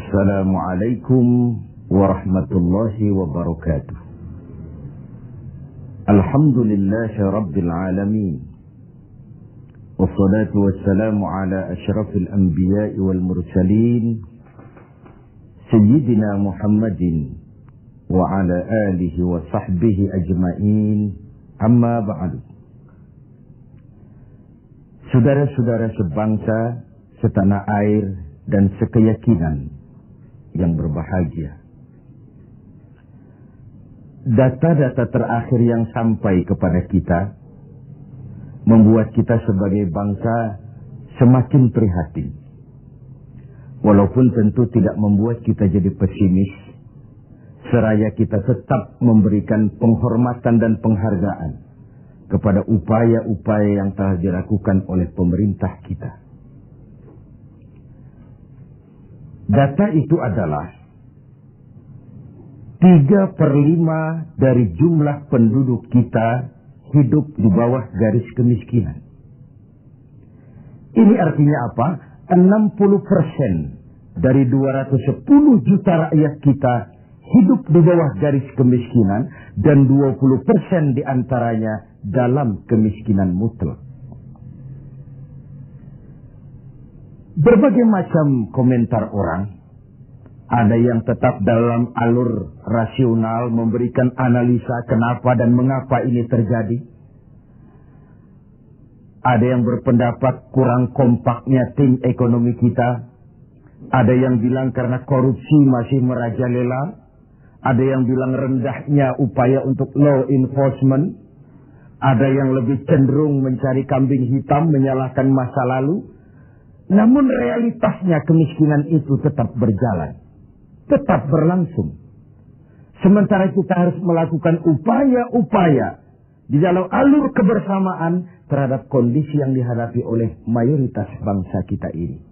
Assalamualaikum warahmatullahi wabarakatuh. Alhamdulillahi rabbil alamin. Wassalatu wassalamu ala asyrafil anbiya'i wal mursalin Sayyidina Muhammadin wa ala alihi wa sahbihi ajma'in. Amma ba'du. Saudara-saudara sebangsa, setanah air dan sekeyakinan yang berbahagia. Data-data terakhir yang sampai kepada kita membuat kita sebagai bangsa semakin prihatin. Walaupun tentu tidak membuat kita jadi pesimis, seraya kita tetap memberikan penghormatan dan penghargaan kepada upaya-upaya yang telah dilakukan oleh pemerintah kita. Data itu adalah 3/5 dari jumlah penduduk kita hidup di bawah garis kemiskinan. Ini artinya apa? 60% dari 210 juta rakyat kita hidup di bawah garis kemiskinan dan 20% diantaranya dalam kemiskinan mutlak. Berbagai macam komentar orang, ada yang tetap dalam alur rasional memberikan analisa kenapa dan mengapa ini terjadi. Ada yang berpendapat kurang kompaknya tim ekonomi kita. Ada yang bilang karena korupsi masih merajalela. Ada yang bilang rendahnya upaya untuk law enforcement. Ada yang lebih cenderung mencari kambing hitam, menyalahkan masa lalu. Namun realitasnya kemiskinan itu tetap berjalan, tetap berlangsung. Sementara kita harus melakukan upaya-upaya di dalam alur kebersamaan terhadap kondisi yang dihadapi oleh mayoritas bangsa kita ini.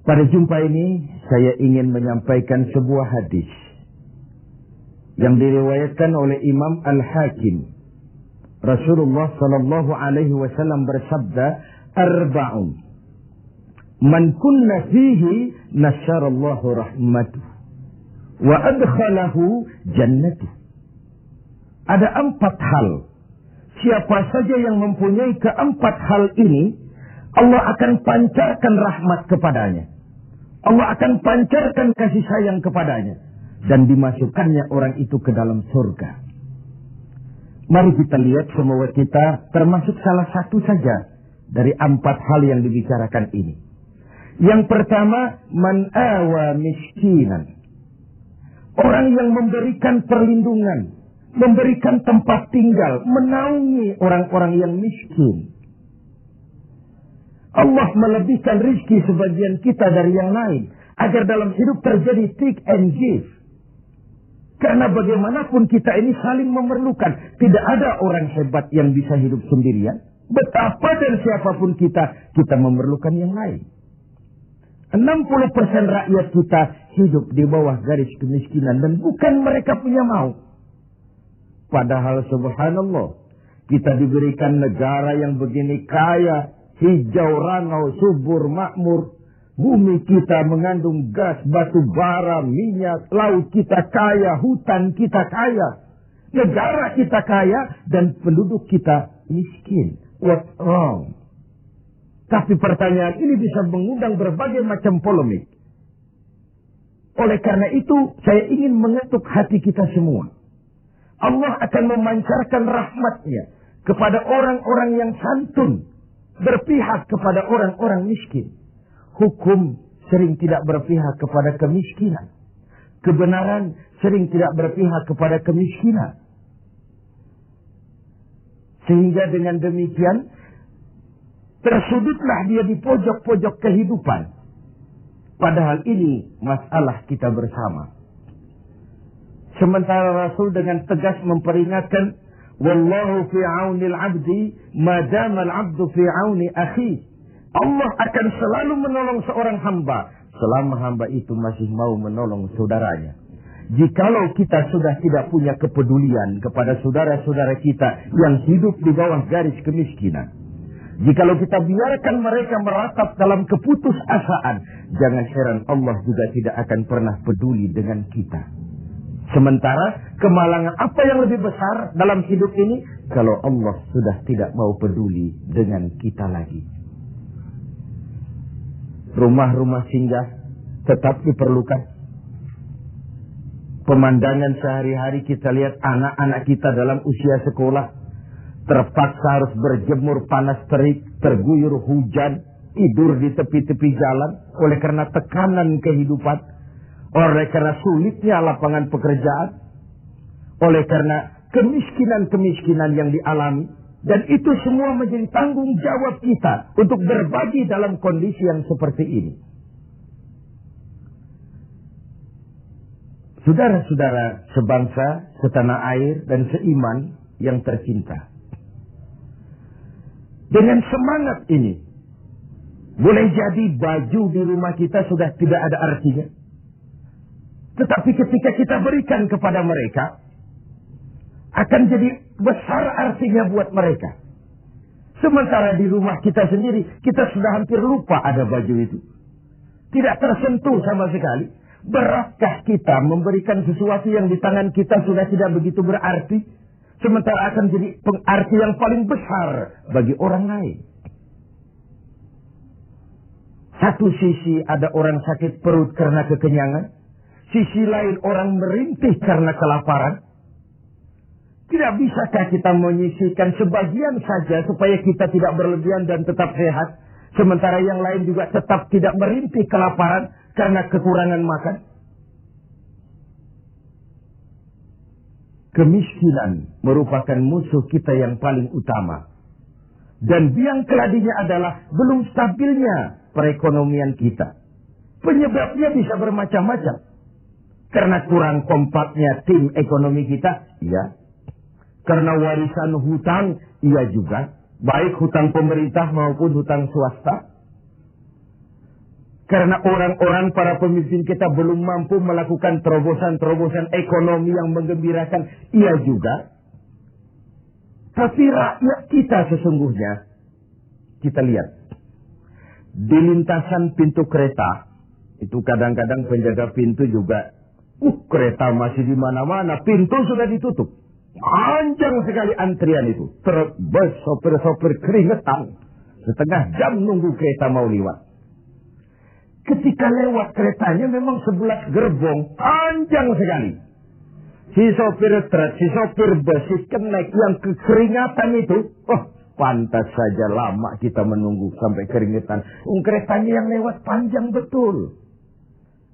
Pada jumpa ini saya ingin menyampaikan sebuah hadis yang diriwayatkan oleh Imam Al-Hakim. Rasulullah sallallahu alaihi wasallam bersabda, "Arba'un man kunna fihi nasyarallahu rahmatuh wa adkhalahu jannatuh." Ada 4 hal. Siapa saja yang mempunyai keempat hal ini, Allah akan pancarkan rahmat kepadanya. Allah akan pancarkan kasih sayang kepadanya dan dimasukkannya orang itu ke dalam surga. Mari kita lihat semua kita termasuk salah satu saja dari 4 hal yang dibicarakan ini. Yang pertama, man awa miskinan. Orang yang memberikan perlindungan, memberikan tempat tinggal, menaungi orang-orang yang miskin. Allah melebihkan rizki sebagian kita dari yang lain, agar dalam hidup terjadi take and give. Karena bagaimanapun kita ini saling memerlukan. Tidak ada orang hebat yang bisa hidup sendirian. Betapa dan siapapun kita memerlukan yang lain. 60% rakyat kita hidup di bawah garis kemiskinan dan bukan mereka punya mau. Padahal subhanallah, kita diberikan negara yang begini kaya, hijau, ranau, subur, makmur. Bumi kita mengandung gas, batu bara, minyak, laut kita kaya, hutan kita kaya. Negara kita kaya dan penduduk kita miskin. What's wrong? Tapi pertanyaan ini bisa mengundang berbagai macam polemik. Oleh karena itu, saya ingin mengetuk hati kita semua. Allah akan memancarkan rahmatnya kepada orang-orang yang santun, berpihak kepada orang-orang miskin. Hukum sering tidak berpihak kepada kemiskinan. Kebenaran sering tidak berpihak kepada kemiskinan. Sehingga dengan demikian, tersudutlah dia di pojok-pojok kehidupan. Padahal ini masalah kita bersama. Sementara Rasul dengan tegas memperingatkan, "Wallahu fi aunil abdi, madama al-abdu fi auni akhi." Allah akan selalu menolong seorang hamba selama hamba itu masih mau menolong saudaranya. Jikalau kita sudah tidak punya kepedulian kepada saudara-saudara kita yang hidup di bawah garis kemiskinan, Jikalau kita biarkan mereka meratap dalam keputusasaan, jangan heran Allah juga tidak akan pernah peduli dengan kita. Sementara kemalangan apa yang lebih besar dalam hidup ini, kalau Allah sudah tidak mau peduli dengan kita lagi. Rumah-rumah singgah tetap diperlukan. Pemandangan sehari-hari kita lihat anak-anak kita dalam usia sekolah terpaksa harus berjemur panas terik, terguyur hujan, tidur di tepi-tepi jalan oleh karena tekanan kehidupan, oleh karena sulitnya lapangan pekerjaan, oleh karena kemiskinan-kemiskinan yang dialami. Dan itu semua menjadi tanggung jawab kita untuk berbagi dalam kondisi yang seperti ini. Saudara-saudara sebangsa, setanah air, dan seiman yang tercinta. Dengan semangat ini, boleh jadi baju di rumah kita sudah tidak ada artinya. Tetapi ketika kita berikan kepada mereka, akan jadi besar artinya buat mereka. Sementara di rumah kita sendiri, kita sudah hampir lupa ada baju itu. Tidak tersentuh sama sekali. Beratkah kita memberikan sesuatu yang di tangan kita sudah tidak begitu berarti, sementara akan jadi pengarti yang paling besar bagi orang lain. Satu sisi ada orang sakit perut karena kekenyangan, sisi lain orang merintih karena kelaparan. Tidak bisakah kita menyisihkan sebagian saja supaya kita tidak berlebihan dan tetap sehat, sementara yang lain juga tetap tidak merintih kelaparan karena kekurangan makan? Kemiskinan merupakan musuh kita yang paling utama. Dan biang keladinya adalah belum stabilnya perekonomian kita. Penyebabnya bisa bermacam-macam. Karena kurang kompaknya tim ekonomi kita, iya. Karena warisan hutang, iya juga. Baik hutang pemerintah maupun hutang swasta. Karena orang-orang para pemimpin kita belum mampu melakukan terobosan-terobosan ekonomi yang menggembirakan, iya juga. Tapi rakyat kita sesungguhnya, kita lihat. Di lintasan pintu kereta, itu kadang-kadang penjaga pintu juga, kereta masih di mana-mana, pintu sudah ditutup. Panjang sekali antrian itu. Terbes sopir-sopir keringetan. Setengah jam nunggu kereta mau lewat. Ketika lewat keretanya memang 11 gerbong. Panjang sekali. Si sopir truk, si sopir bus, si kenek yang kekeringatan itu. Pantas saja lama kita menunggu sampai keringetan. Keretanya yang lewat panjang betul.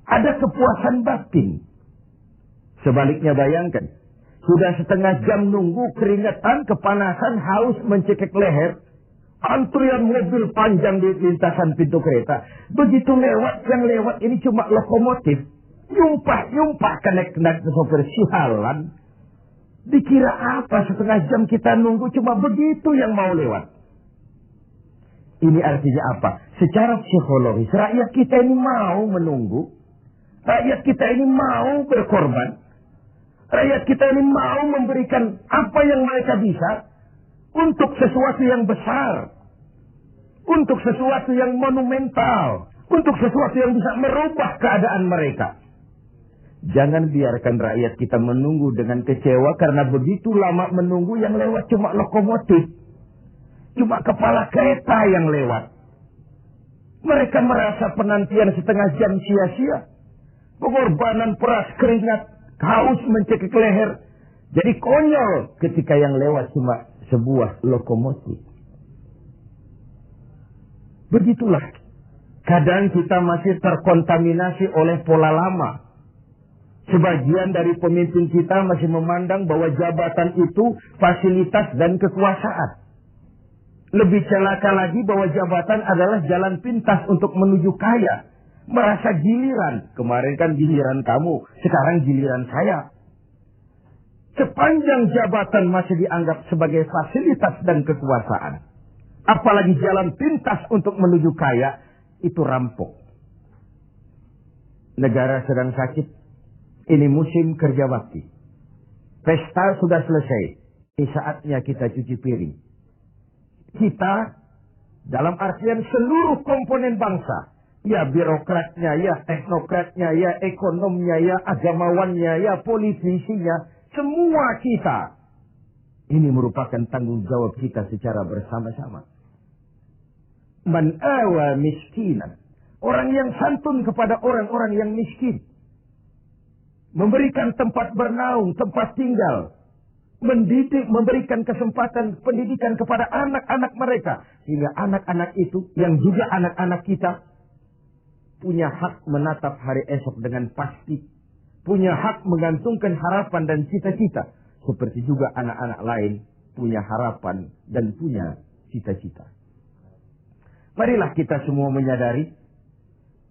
Ada kepuasan batin. Sebaliknya bayangkan. Sudah setengah jam nunggu, keringetan, kepanasan, haus, mencekik leher. Antrian mobil panjang di lintasan pintu kereta. Begitu lewat, yang lewat ini cuma lokomotif. Yumpah-yumpah kenek-kenek ke sopir sialan. Dikira apa setengah jam kita nunggu cuma begitu yang mau lewat. Ini artinya apa? Secara psikologis, rakyat kita ini mau menunggu. Rakyat kita ini mau berkorban. Rakyat kita ini mau memberikan apa yang mereka bisa untuk sesuatu yang besar, untuk sesuatu yang monumental, untuk sesuatu yang bisa merubah keadaan mereka. Jangan biarkan rakyat kita menunggu dengan kecewa karena begitu lama menunggu yang lewat cuma lokomotif, cuma kepala kereta yang lewat. Mereka merasa penantian setengah jam sia-sia, pengorbanan peras keringat, haus mencekik leher. Jadi konyol ketika yang lewat cuma sebuah lokomotif. Begitulah. Kadang kita masih terkontaminasi oleh pola lama. Sebagian dari pemimpin kita masih memandang bahwa jabatan itu fasilitas dan kekuasaan. Lebih celaka lagi bahwa jabatan adalah jalan pintas untuk menuju kaya. Merasa giliran. Kemarin kan giliran kamu, sekarang giliran saya. Sepanjang jabatan masih dianggap sebagai fasilitas dan kekuasaan. Apalagi jalan pintas untuk menuju kaya, itu rampok. Negara sedang sakit. Ini musim kerja bakti. Pesta sudah selesai. Ini saatnya kita cuci piring. Kita Dalam artian seluruh komponen bangsa. Ya birokratnya, ya teknokratnya, ya ekonomnya, ya agamawannya, ya politisinya. Semua kita. Ini merupakan tanggung jawab kita secara bersama-sama. Man awa miskinan. Orang yang santun kepada orang-orang yang miskin. Memberikan tempat bernaung, tempat tinggal. Mendidik, memberikan kesempatan pendidikan kepada anak-anak mereka. Sehingga anak-anak itu, yang juga anak-anak kita, punya hak menatap hari esok dengan pasti. Punya hak menggantungkan harapan dan cita-cita. Seperti juga anak-anak lain punya harapan dan punya cita-cita. Marilah kita semua menyadari,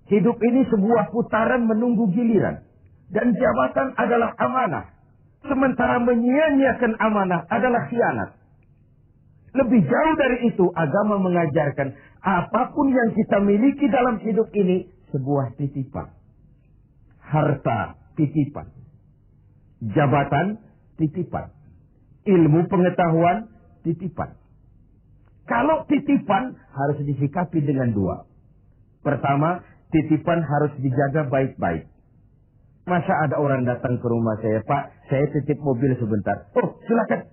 hidup ini sebuah putaran menunggu giliran. Dan jabatan adalah amanah. Sementara menyia-nyiakan amanah adalah khianat. Lebih jauh dari itu, agama mengajarkan apapun yang kita miliki dalam hidup ini sebuah titipan. Harta, titipan. Jabatan, titipan. Ilmu pengetahuan, titipan. Kalau titipan harus disikapi dengan dua. Pertama, titipan harus dijaga baik-baik. Masa ada orang datang ke rumah saya, Pak, saya titip mobil sebentar. Oh, silakan.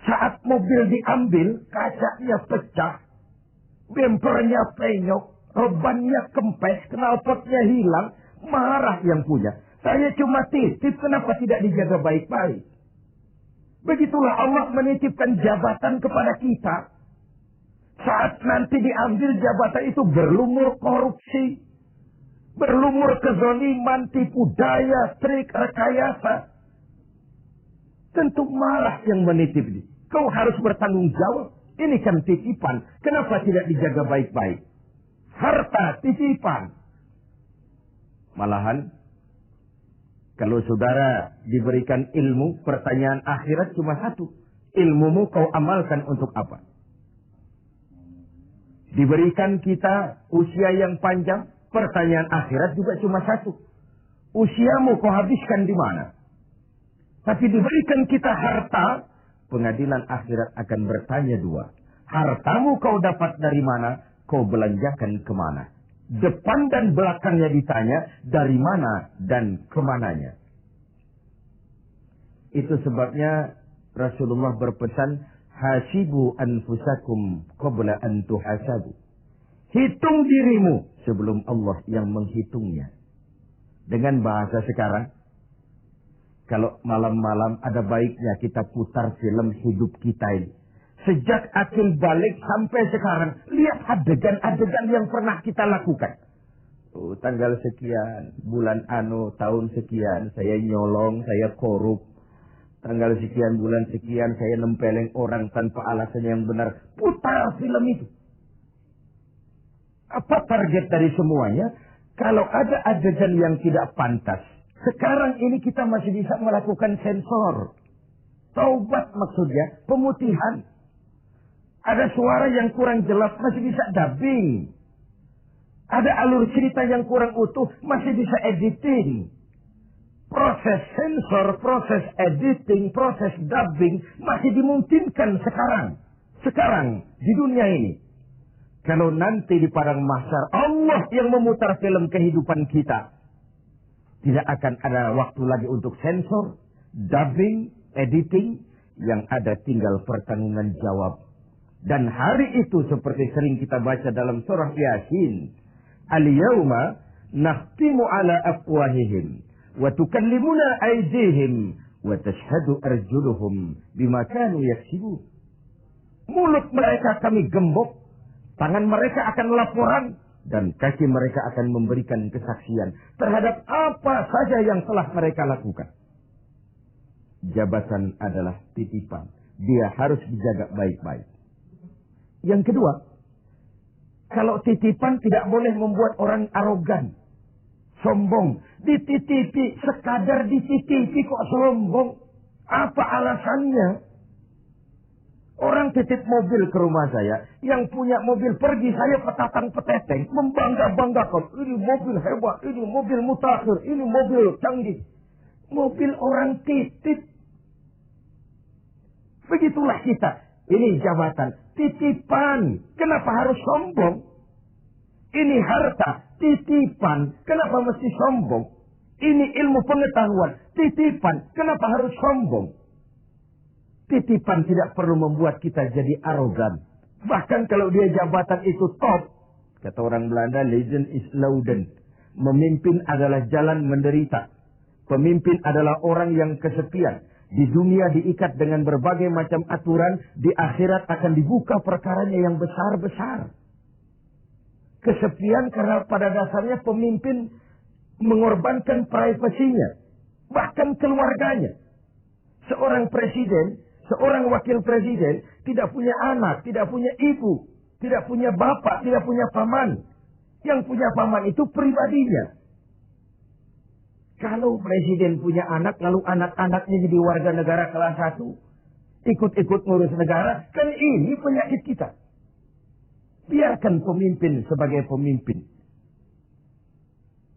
Saat mobil diambil, kacanya pecah, bempernya penyok, robannya kempes, knalpotnya hilang, marah yang punya. Saya cuma titip, kenapa tidak dijaga baik-baik? Begitulah Allah menitipkan jabatan kepada kita. Saat nanti diambil jabatan itu berlumur korupsi, berlumur kezaliman, tipu daya, trik, rekayasa. Tentu marah yang menitip ini. Kau harus bertanggung jawab. Ini kan titipan. Kenapa tidak dijaga baik-baik? Harta titipan. Malahan, kalau saudara diberikan ilmu, pertanyaan akhirat cuma satu. Ilmumu kau amalkan untuk apa? Diberikan kita usia yang panjang, pertanyaan akhirat juga cuma satu. Usiamu kau habiskan di mana? Tapi diberikan kita harta, pengadilan akhirat akan bertanya dua. Hartamu kau dapat dari mana? Kau belanjakan kemana? Depan dan belakangnya ditanya, dari mana dan kemananya. Itu sebabnya Rasulullah berpesan, hasibu anfusakum qabla an tuhasabu. Hitung dirimu sebelum Allah yang menghitungnya. Dengan bahasa sekarang, kalau malam-malam ada baiknya kita putar film hidup kita ini. Sejak akil balik sampai sekarang, lihat adegan-adegan yang pernah kita lakukan. Oh, tanggal sekian, bulan anu, tahun sekian, saya nyolong, saya korup. Tanggal sekian, bulan sekian, saya nempeleng orang tanpa alasan yang benar. Putar film itu. Apa target dari semuanya? Kalau ada adegan yang tidak pantas, sekarang ini kita masih bisa melakukan sensor. Taubat maksudnya, pemutihan. Ada suara yang kurang jelas, masih bisa dubbing. Ada alur cerita yang kurang utuh, masih bisa editing. Proses sensor, proses editing, proses dubbing masih dimungkinkan sekarang. Sekarang, di dunia ini. Kalau nanti di padang mahsyar Allah yang memutar film kehidupan kita, tidak akan ada waktu lagi untuk sensor, dubbing, editing, yang ada tinggal pertanggungan jawab. Dan hari itu seperti sering kita baca dalam surah Yasin, al-yawma nakhtimu ala afwahihim wa tukallimuna aydihim wa tashhadu arjuluhum bima kanu yaksibun. Mulut mereka kami gembok, tangan mereka akan laporan, dan kaki mereka akan memberikan kesaksian terhadap apa saja yang telah mereka lakukan. Jabatan adalah titipan. Dia harus dijaga baik-baik. Yang kedua, kalau titipan tidak boleh membuat orang arogan, sombong. Dititipi, sekadar dititipi kok sombong. Apa alasannya? Orang titip mobil ke rumah saya, yang punya mobil pergi, saya petatang-peteteng, membangga-banggakan. Ini mobil hebat, ini mobil mutakhir, ini mobil canggih. Mobil orang titip. Begitulah kita. Ini jabatan, titipan. Kenapa harus sombong? Ini harta, titipan. Kenapa mesti sombong? Ini ilmu pengetahuan, titipan. Kenapa harus sombong? Titipan tidak perlu membuat kita jadi arogan. Bahkan kalau dia jabatan itu top. Kata orang Belanda, legend is louden. Memimpin adalah jalan menderita. Pemimpin adalah orang yang kesepian. Di dunia diikat dengan berbagai macam aturan. Di akhirat akan dibuka perkaranya yang besar-besar. Kesepian karena pada dasarnya pemimpin mengorbankan privasinya. Bahkan keluarganya. Seorang presiden, seorang wakil presiden tidak punya anak, tidak punya ibu, tidak punya bapak, tidak punya paman. Yang punya paman itu pribadinya. Kalau presiden punya anak, lalu anak-anaknya jadi warga negara kelas 1, ikut-ikut ngurus negara, kan ini penyakit kita. Biarkan pemimpin sebagai pemimpin.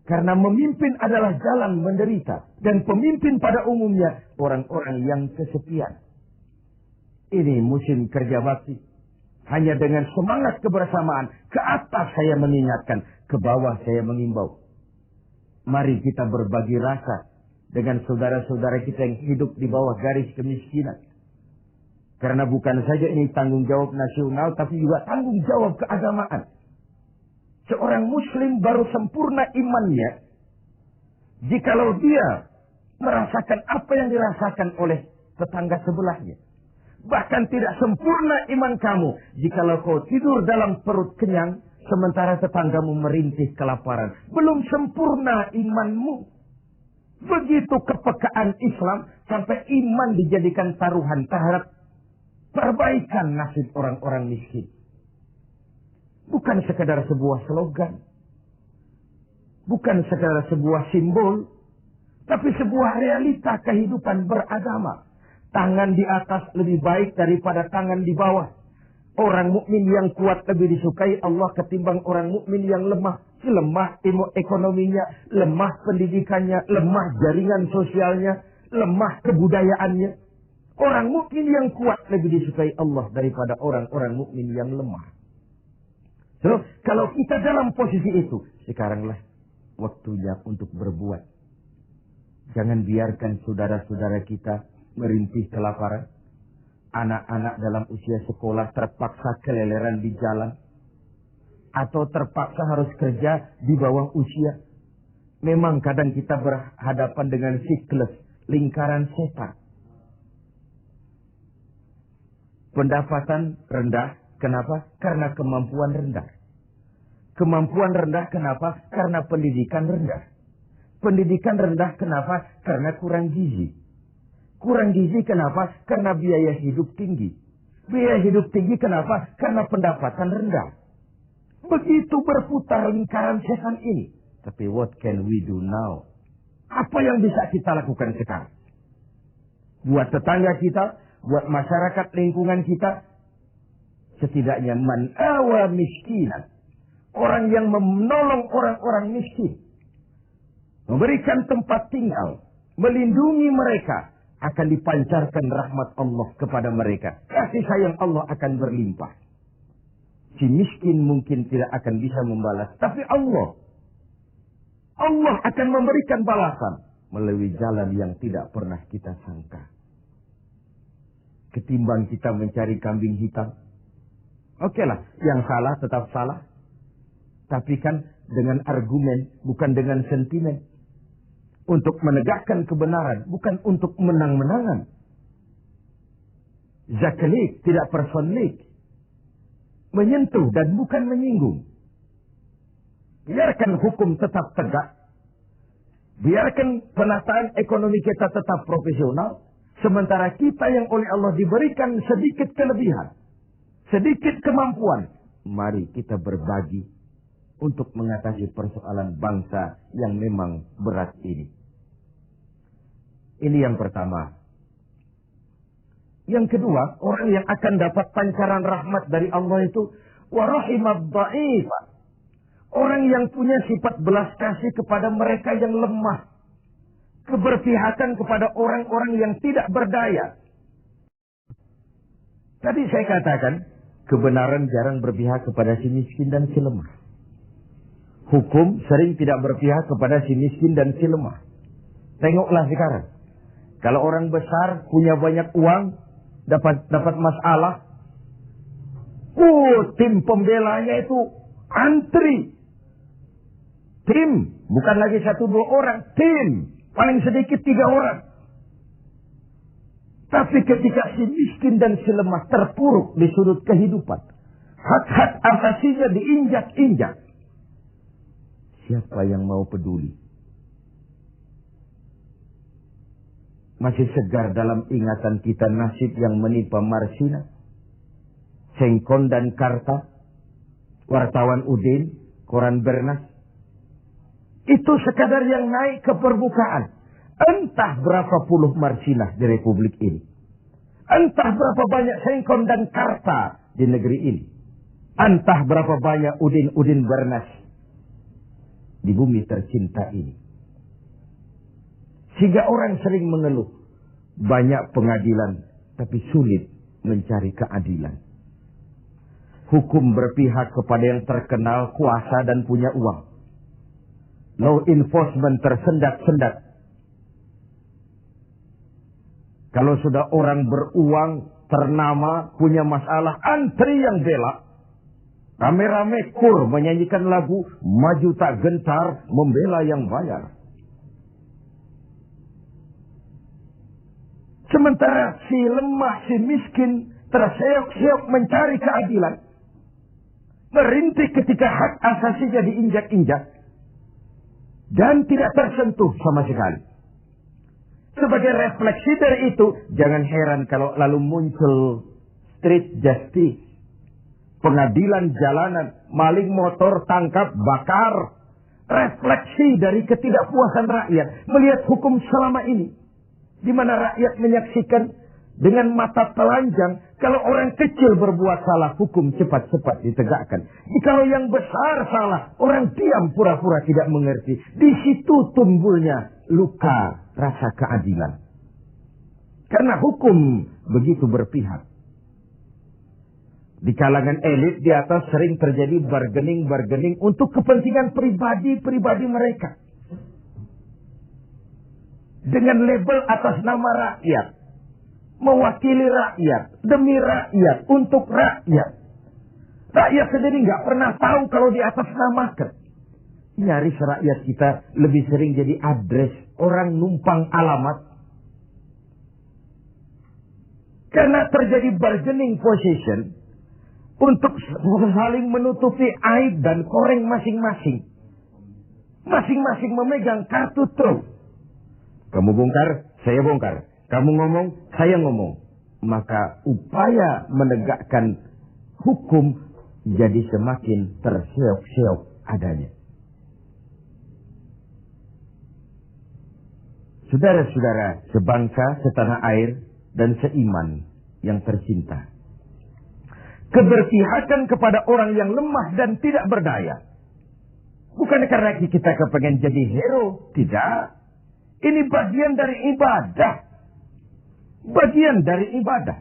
Karena memimpin adalah jalan menderita. Dan pemimpin pada umumnya orang-orang yang kesepian. Ini musim kerja bakti. Hanya dengan semangat kebersamaan, ke atas saya mengingatkan, ke bawah saya mengimbau. Mari kita berbagi rasa dengan saudara-saudara kita yang hidup di bawah garis kemiskinan. Karena bukan saja ini tanggung jawab nasional, tapi juga tanggung jawab keagamaan. Seorang muslim baru sempurna imannya jikalau dia merasakan apa yang dirasakan oleh tetangga sebelahnya. Bahkan tidak sempurna iman kamu jikalau kau tidur dalam perut kenyang, sementara tetanggamu merintih kelaparan. Belum sempurna imanmu. Begitu kepekaan Islam sampai iman dijadikan taruhan terhadap perbaikan nasib orang-orang miskin. Bukan sekadar sebuah slogan. Bukan sekadar sebuah simbol. Tapi sebuah realita kehidupan beragama. Tangan di atas lebih baik daripada tangan di bawah. Orang mukmin yang kuat lebih disukai Allah ketimbang orang mukmin yang lemah. Lemah ekonominya, lemah pendidikannya, lemah jaringan sosialnya, lemah kebudayaannya. Orang mukmin yang kuat lebih disukai Allah daripada orang-orang mukmin yang lemah. So, kalau kita dalam posisi itu, sekaranglah waktunya untuk berbuat. Jangan biarkan saudara-saudara kita merintih kelaparan. Anak-anak dalam usia sekolah terpaksa keleleran di jalan. Atau terpaksa harus kerja di bawah usia. Memang kadang kita berhadapan dengan siklus lingkaran setan. Pendapatan rendah. Kenapa? Karena kemampuan rendah. Kemampuan rendah kenapa? Karena pendidikan rendah. Pendidikan rendah kenapa? Karena kurang gizi. Kurang gizi kenapa? Karena biaya hidup tinggi. Biaya hidup tinggi kenapa? Karena pendapatan rendah. Begitu berputar lingkaran setan ini. Tapi what can we do now? Apa yang bisa kita lakukan sekarang? Buat tetangga kita, buat masyarakat lingkungan kita, setidaknya man awa miskinan. Orang yang menolong orang-orang miskin. Memberikan tempat tinggal. Melindungi mereka. Akan dipancarkan rahmat Allah kepada mereka. Kasih sayang Allah akan berlimpah. Si miskin mungkin tidak akan bisa membalas. Tapi Allah akan memberikan balasan. Melalui jalan yang tidak pernah kita sangka. Ketimbang kita mencari kambing hitam. Oke lah, yang salah tetap salah. Tapi kan dengan argumen, bukan dengan sentimen. Untuk menegakkan kebenaran, bukan untuk menang-menangan. Zaklik, tidak personlik. Menyentuh dan bukan menyinggung. Biarkan hukum tetap tegak. Biarkan penataan ekonomi kita tetap profesional. Sementara kita yang oleh Allah diberikan sedikit kelebihan. Sedikit kemampuan. Mari kita berbagi untuk mengatasi persoalan bangsa yang memang berat ini. Ini yang pertama. Yang kedua, orang yang akan dapat pancaran rahmat dari Allah itu warahimad dha'ifa. Orang yang punya sifat belas kasih kepada mereka yang lemah. Keberpihakan kepada orang-orang yang tidak berdaya. Tadi saya katakan, kebenaran jarang berpihak kepada si miskin dan si lemah. Hukum sering tidak berpihak kepada si miskin dan si lemah. Tengoklah sekarang. Kalau orang besar punya banyak uang, dapat masalah, tim pembelanya itu antri. Tim, bukan lagi 1-2 orang, tim. Paling sedikit 3 orang. Tapi ketika si miskin dan si lemah terpuruk di sudut kehidupan, hak-hak asasinya diinjak-injak, siapa yang mau peduli? Masih segar dalam ingatan kita nasib yang menimpa Marsina, Sengkon dan Karta, wartawan Udin, koran Bernas. Itu sekadar yang naik ke permukaan. Entah berapa puluh Marsinah di Republik ini. Entah berapa banyak Sengkon dan Karta di negeri ini. Entah berapa banyak Udin Bernas di bumi tercinta ini. Sehingga orang sering mengeluh, banyak pengadilan, tapi sulit mencari keadilan. Hukum berpihak kepada yang terkenal, kuasa, dan punya uang. Law enforcement tersendat-sendat. Kalau sudah orang beruang, ternama, punya masalah, antri yang bela. Rame-rame kur menyanyikan lagu, maju tak gentar, membela yang bayar. Sementara si lemah, si miskin terseok-seok mencari keadilan. Merintih ketika hak asasinya diinjak-injak. Dan tidak tersentuh sama sekali. Sebagai refleksi dari itu, jangan heran kalau lalu muncul street justice. Pengadilan jalanan, maling motor tangkap, bakar. Refleksi dari ketidakpuasan rakyat melihat hukum selama ini. Di mana rakyat menyaksikan dengan mata telanjang kalau orang kecil berbuat salah, hukum cepat-cepat ditegakkan. Jikalau yang besar salah, orang diam pura-pura tidak mengerti. Di situ tumbuhnya luka rasa keadilan. Karena hukum begitu berpihak. Di kalangan elit di atas sering terjadi bargaining untuk kepentingan pribadi mereka. Dengan label atas nama rakyat. Mewakili rakyat. Demi rakyat. Untuk rakyat. Rakyat sendiri nggak pernah tahu kalau di atas namakan. Nyaris rakyat kita lebih sering jadi address. Orang numpang alamat. Karena terjadi bargaining position. Untuk saling menutupi aib dan koreng masing-masing. Masing-masing memegang kartu truf. Kamu bongkar, saya bongkar. Kamu ngomong, saya ngomong. Maka upaya menegakkan hukum jadi semakin terseok-seok adanya. Saudara-saudara sebangsa, setanah air, dan seiman yang tercinta. Keberpihakan kepada orang yang lemah dan tidak berdaya. Bukan karena kita kepengen jadi hero. Tidak. Ini bagian dari ibadah. Bagian dari ibadah.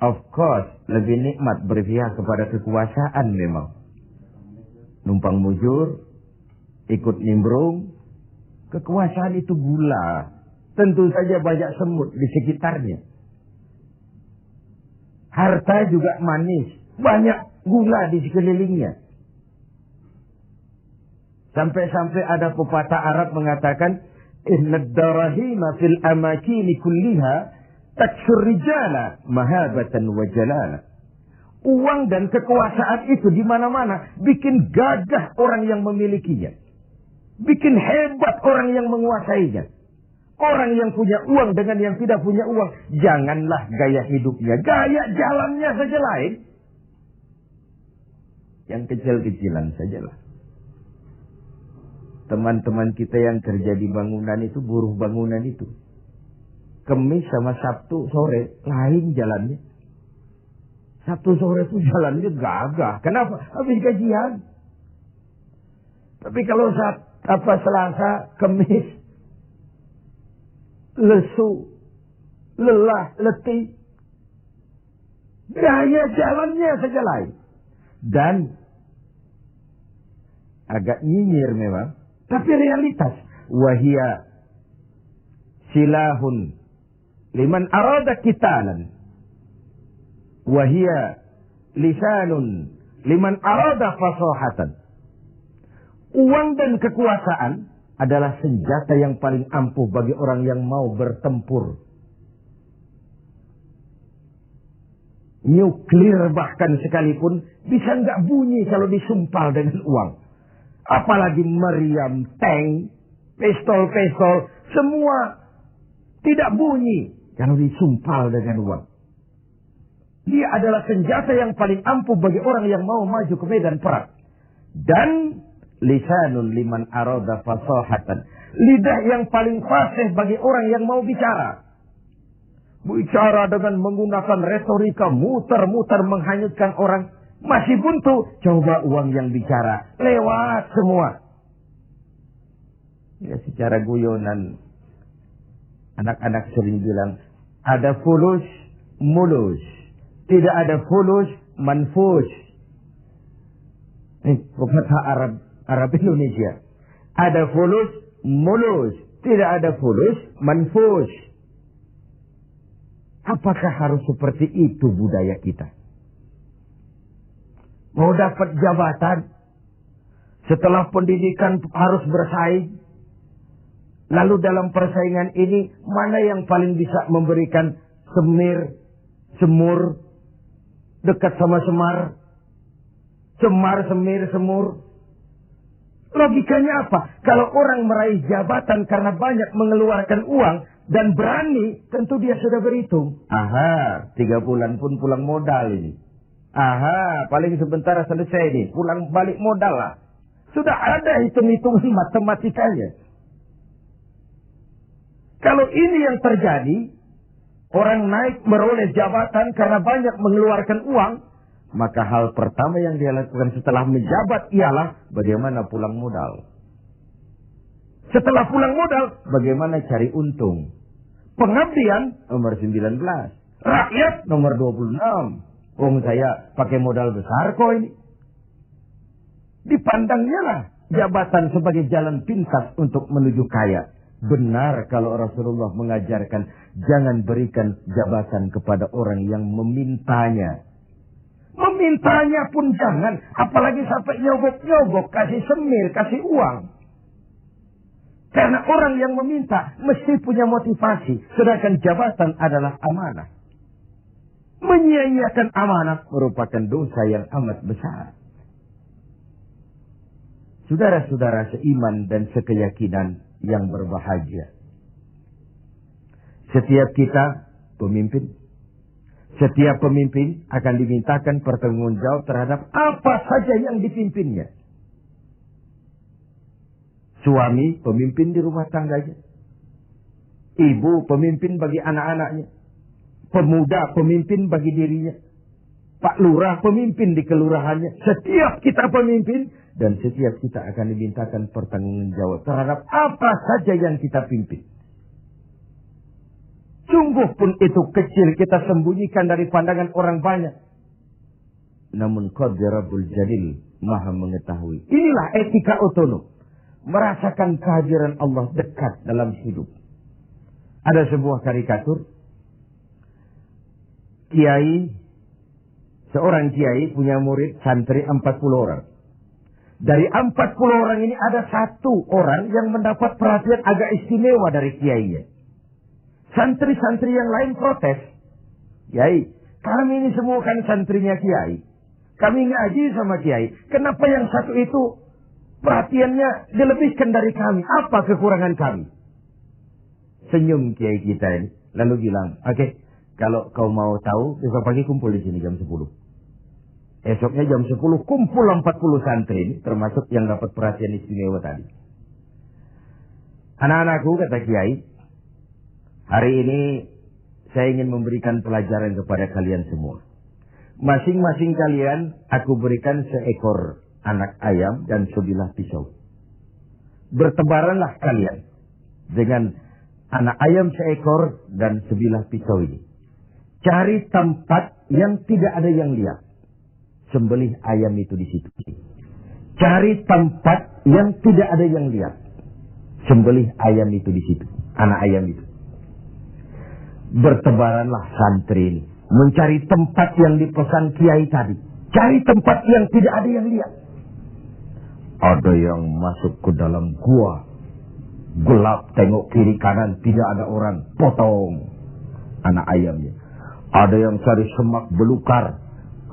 Of course, lebih nikmat berpihak kepada kekuasaan memang. Numpang mujur, ikut nimbrung. Kekuasaan itu gula. Tentu saja banyak semut di sekitarnya. Harta juga manis. Banyak gula di sekelilingnya. Sampai-sampai ada pepatah Arab mengatakan, Inna darahima fil amakini kulliha taksur rijala mahabatan wa jalala. Uang dan kekuasaan itu di mana-mana bikin gagah orang yang memilikinya. Bikin hebat orang yang menguasainya. Orang yang punya uang dengan yang tidak punya uang, janganlah gaya hidupnya, gaya jalannya saja lain. Yang kecil-kecilan sajalah. Teman-teman kita yang kerja di bangunan itu, buruh bangunan itu. Kemis sama Sabtu sore, lain jalannya. Sabtu sore itu jalannya gagah. Kenapa? Habis gajian. Tapi kalau Selasa, Kemis, lesu, lelah, letih. Gaya jalannya saja lain. Dan agak nyinyir memang, tapi realitas. Wahia silahun liman arada qitalan. Wahia lisanun liman arada fasahatan. Uang dan kekuasaan adalah senjata yang paling ampuh bagi orang yang mau bertempur. Nuklir bahkan sekalipun bisa nggak bunyi kalau disumpal dengan uang. Apalagi meriam, tank, pistol, semua tidak bunyi kalau disumpal dengan uang. Dia adalah senjata yang paling ampuh bagi orang yang mau maju ke medan perang. Dan lisanun liman arada fasahatan. Lidah yang paling fasih bagi orang yang mau bicara. Bicara dengan menggunakan retorika muter-muter menghanyutkan orang. Masih buntu. Coba uang yang bicara. Lewat semua. Ya, secara guyonan. Anak-anak sering bilang. Ada fulus, mulus. Tidak ada fulus, manfus. Ini kata Arab Indonesia. Ada fulus, mulus. Tidak ada fulus, manfus. Apakah harus seperti itu budaya kita? Mau dapat jabatan, setelah pendidikan harus bersaing. Lalu dalam persaingan ini, mana yang paling bisa memberikan semur, dekat sama semar, semar, semur. Logikanya apa? Kalau orang meraih jabatan karena banyak mengeluarkan uang dan berani, tentu dia sudah berhitung. Aha, 3 bulan pun pulang modal ini. Aha, paling sebentar selesai nih, pulang balik modal lah. Sudah ada hitung-hitungan matematikanya. Kalau ini yang terjadi, orang naik meroleh jabatan karena banyak mengeluarkan uang, maka hal pertama yang dia lakukan setelah menjabat ialah bagaimana pulang modal. Setelah pulang modal, bagaimana cari untung. Pengabdian nomor 19. Rakyat nomor 26. Saya pakai modal besar kok ini. Dipandangnya lah jabatan sebagai jalan pintas untuk menuju kaya. Benar kalau Rasulullah mengajarkan jangan berikan jabatan kepada orang yang memintanya. Memintanya pun jangan. Apalagi sampai nyogok-nyogok, kasih semir, kasih uang. Karena orang yang meminta mesti punya motivasi. Sedangkan jabatan adalah amanah. Menyia-nyiakan amanah merupakan dosa yang amat besar. Saudara-saudara seiman dan sekeyakinan yang berbahagia. Setiap kita pemimpin. Setiap pemimpin akan dimintakan pertanggungjawab terhadap apa saja yang dipimpinnya. Suami pemimpin di rumah tangganya. Ibu pemimpin bagi anak-anaknya. Pemuda pemimpin bagi dirinya. Pak Lurah pemimpin di kelurahannya. Setiap kita pemimpin dan setiap kita akan dimintakan pertanggungjawab terhadap apa saja yang kita pimpin. Sungguh pun itu kecil kita sembunyikan dari pandangan orang banyak. Namun Qadirabul Jalil maha mengetahui. Inilah etika otonom. Merasakan kehadiran Allah dekat dalam hidup. Ada sebuah karikatur. Seorang kiai punya murid santri 40 orang. Dari 40 orang ini ada 1 orang yang mendapat perhatian agak istimewa dari kiainya. Santri-santri yang lain protes. Kiai, kami ini semua kan santrinya kiai. Kami ngaji sama kiai. Kenapa yang 1 itu perhatiannya dilebihkan dari kami? Apa kekurangan kami? Senyum kiai kita ini. Lalu bilang, oke, kalau kau mau tahu, besok pagi kumpul di sini jam 10. Esoknya jam 10 kumpul 40 santri ini, termasuk yang dapat perhatian istimewa tadi. Anak-anakku, kata kiai, hari ini saya ingin memberikan pelajaran kepada kalian semua. Masing-masing kalian aku berikan seekor anak ayam dan sebilah pisau. Bertebaranlah kalian dengan anak ayam seekor dan sebilah pisau ini. Cari tempat yang tidak ada yang lihat. Sembelih ayam itu di situ. Cari tempat yang tidak ada yang lihat. Sembelih ayam itu di situ. Anak ayam itu. Bertebaranlah santri ini. Mencari tempat yang dipesan kiai tadi. Cari tempat yang tidak ada yang lihat. Ada yang masuk ke dalam gua. Gelap, tengok kiri kanan, tidak ada orang. Potong anak ayamnya. Ada yang cari semak belukar.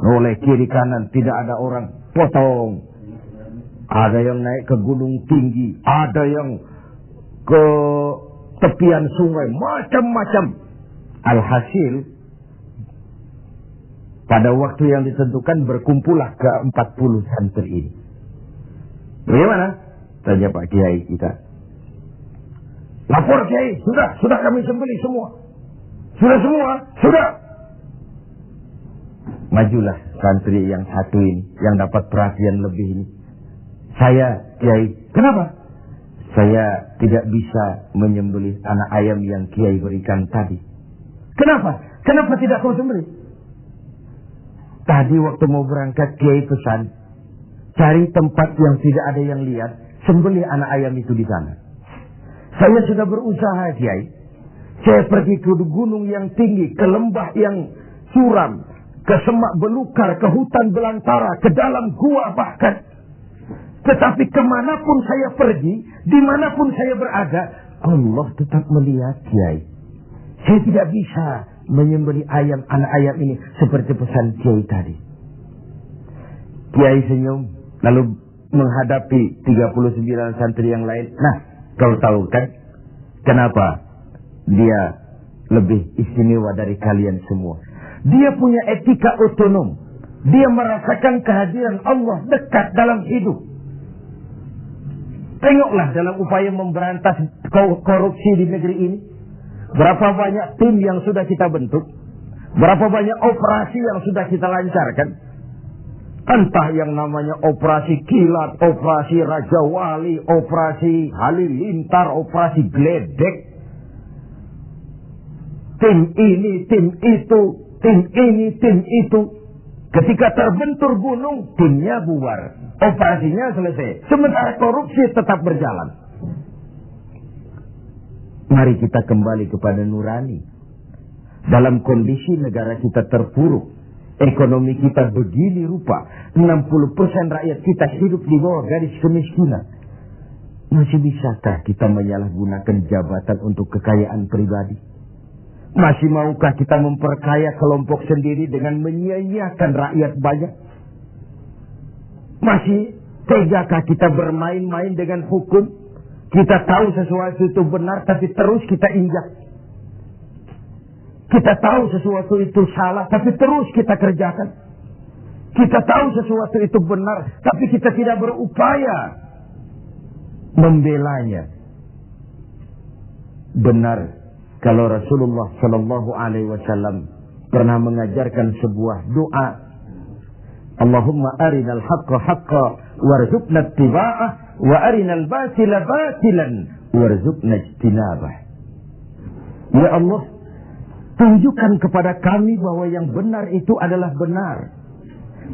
Oleh kiri kanan, tidak ada orang. Potong. Ada yang naik ke gunung tinggi. Ada yang ke tepian sungai. Macam-macam. Alhasil, pada waktu yang ditentukan berkumpullah ke 40 santri ini. Bagaimana? Tanya Pak Kiai kita. Lapor Kiai, sudah kami sembelih semua. Sudah semua, sudah. Majulah santri yang satu ini, yang dapat perhatian lebih ini. Saya, Kiai, kenapa? Saya tidak bisa menyembelih anak ayam yang Kiai berikan tadi. Kenapa? Kenapa tidak kau sembelih? Tadi waktu mau berangkat Kiai pesan, cari tempat yang tidak ada yang lihat, sembelih anak ayam itu di sana. Saya sudah berusaha, Kiai. Saya pergi ke gunung yang tinggi, ke lembah yang suram, ke semak belukar, ke hutan belantara, ke dalam gua bahkan. Tetapi kemanapun saya pergi, dimanapun saya berada, Allah tetap melihat, Kiai. Saya tidak bisa menyembelih ayam, anak ayam ini seperti pesan Kiai tadi. Kiai senyum, lalu menghadapi 39 santri yang lain. Nah, kau tahu kan kenapa dia lebih istimewa dari kalian semua? Dia punya etika otonom. Dia merasakan kehadiran Allah dekat dalam hidup. Tengoklah dalam upaya memberantas korupsi di negeri ini. Berapa banyak tim yang sudah kita bentuk. Berapa banyak operasi yang sudah kita lancarkan. Entah yang namanya operasi kilat, operasi Raja Wali, operasi Halilintar, operasi Gledek. Tim ini, tim itu, tim ini, tim itu. Ketika terbentur gunung, timnya bubar. Operasinya selesai. Sementara korupsi tetap berjalan. Mari kita kembali kepada nurani. Dalam kondisi negara kita terpuruk, ekonomi kita begini rupa, 60% rakyat kita hidup di bawah garis kemiskinan. Masih bisakah kita menyalahgunakan jabatan untuk kekayaan pribadi? Masih maukah kita memperkaya kelompok sendiri dengan menyia-nyiakan rakyat banyak? Masih tegakah kita bermain-main dengan hukum? Kita tahu sesuatu itu benar, tapi terus kita injak. Kita tahu sesuatu itu salah, tapi terus kita kerjakan. Kita tahu sesuatu itu benar, tapi kita tidak berupaya membelanya. Benar, kalau Rasulullah Shallallahu Alaihi Wasallam pernah mengajarkan sebuah doa. Allahumma arinal haqqa haqqa warzuqna ittiba'ah wa arinal batila batilan warzuqna ijtinabah. Ya Allah, tunjukkan kepada kami bahwa yang benar itu adalah benar.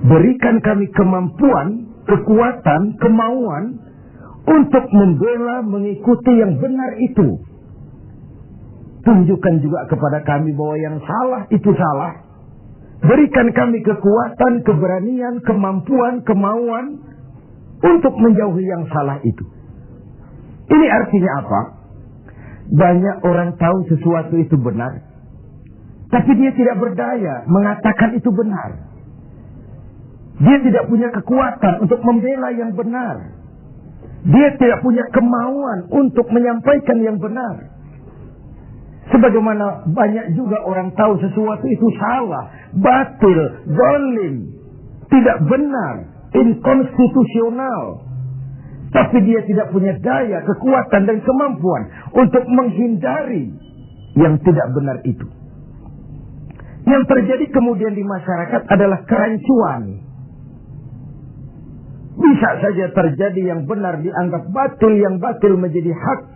Berikan kami kemampuan, kekuatan, kemauan untuk membela, mengikuti yang benar itu. Tunjukkan juga kepada kami bahwa yang salah itu salah. Berikan kami kekuatan, keberanian, kemampuan, kemauan untuk menjauhi yang salah itu. Ini artinya apa? Banyak orang tahu sesuatu itu benar, tapi dia tidak berdaya mengatakan itu benar. Dia tidak punya kekuatan untuk membela yang benar. Dia tidak punya kemauan untuk menyampaikan yang benar. Sebagaimana banyak juga orang tahu sesuatu itu salah, batil, zalim, tidak benar, inkonstitusional. Tapi dia tidak punya daya, kekuatan dan kemampuan untuk menghindari yang tidak benar itu. Yang terjadi kemudian di masyarakat adalah kerancuan. Bisa saja terjadi yang benar dianggap batil, yang batil menjadi hak.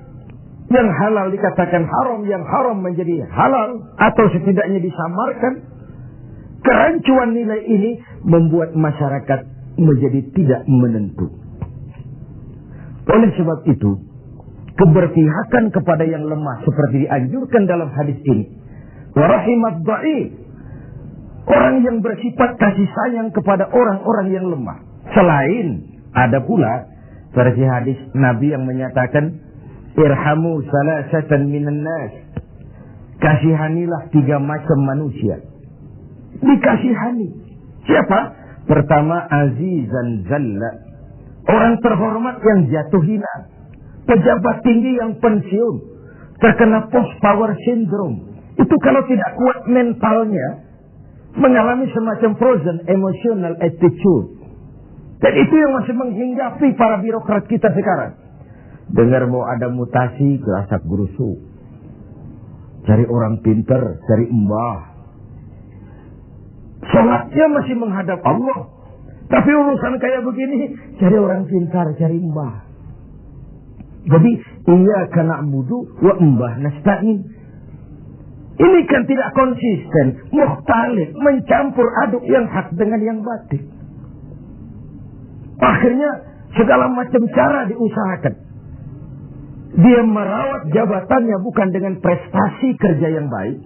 Yang halal dikatakan haram, yang haram menjadi halal, atau setidaknya disamarkan. Kerancuan nilai ini membuat masyarakat menjadi tidak menentu. Oleh sebab itu, keberpihakan kepada yang lemah seperti dianjurkan dalam hadis ini. Wa rahimat dha'if. Orang yang bersifat kasih sayang kepada orang-orang yang lemah. Selain ada pula versi hadis Nabi yang menyatakan irhamu salasatan minan nas. Kasihanilah 3 macam manusia. Dikasihani. Siapa? Pertama, azizan zalla. Orang terhormat yang jatuh hina. Pejabat tinggi yang pensiun. Terkena post power syndrome. Itu kalau tidak kuat mentalnya, mengalami semacam frozen emotional attitude. Dan itu yang masih menghinggapi para birokrat kita sekarang. Dengar mau ada mutasi, gerasak gerusu. Cari orang pinter, cari mbah. Sholatnya masih menghadap Allah. Tapi urusan kayak begini, cari orang pintar, cari mbah. Jadi, iyyaka na'budu wa mbah nasta'in. Ini kan tidak konsisten, mukhtalif, mencampur aduk yang hak dengan yang batil. Akhirnya segala macam cara diusahakan. Dia merawat jabatannya bukan dengan prestasi kerja yang baik,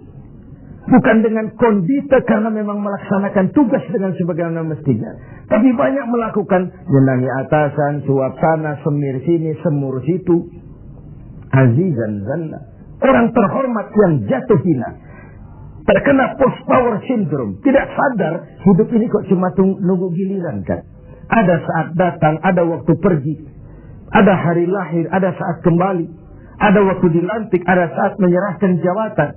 bukan dengan kondite karena memang melaksanakan tugas dengan sebagaimana mestinya, tapi banyak melakukan menangi atasan, suap sana, semir sini, semur situ. Azizan zalla. Orang terhormat yang jatuh hina, terkena post power syndrome, tidak sadar hidup ini kok cuma nunggu giliran kan. Ada saat datang, ada waktu pergi, ada hari lahir, ada saat kembali, ada waktu dilantik, ada saat menyerahkan jabatan.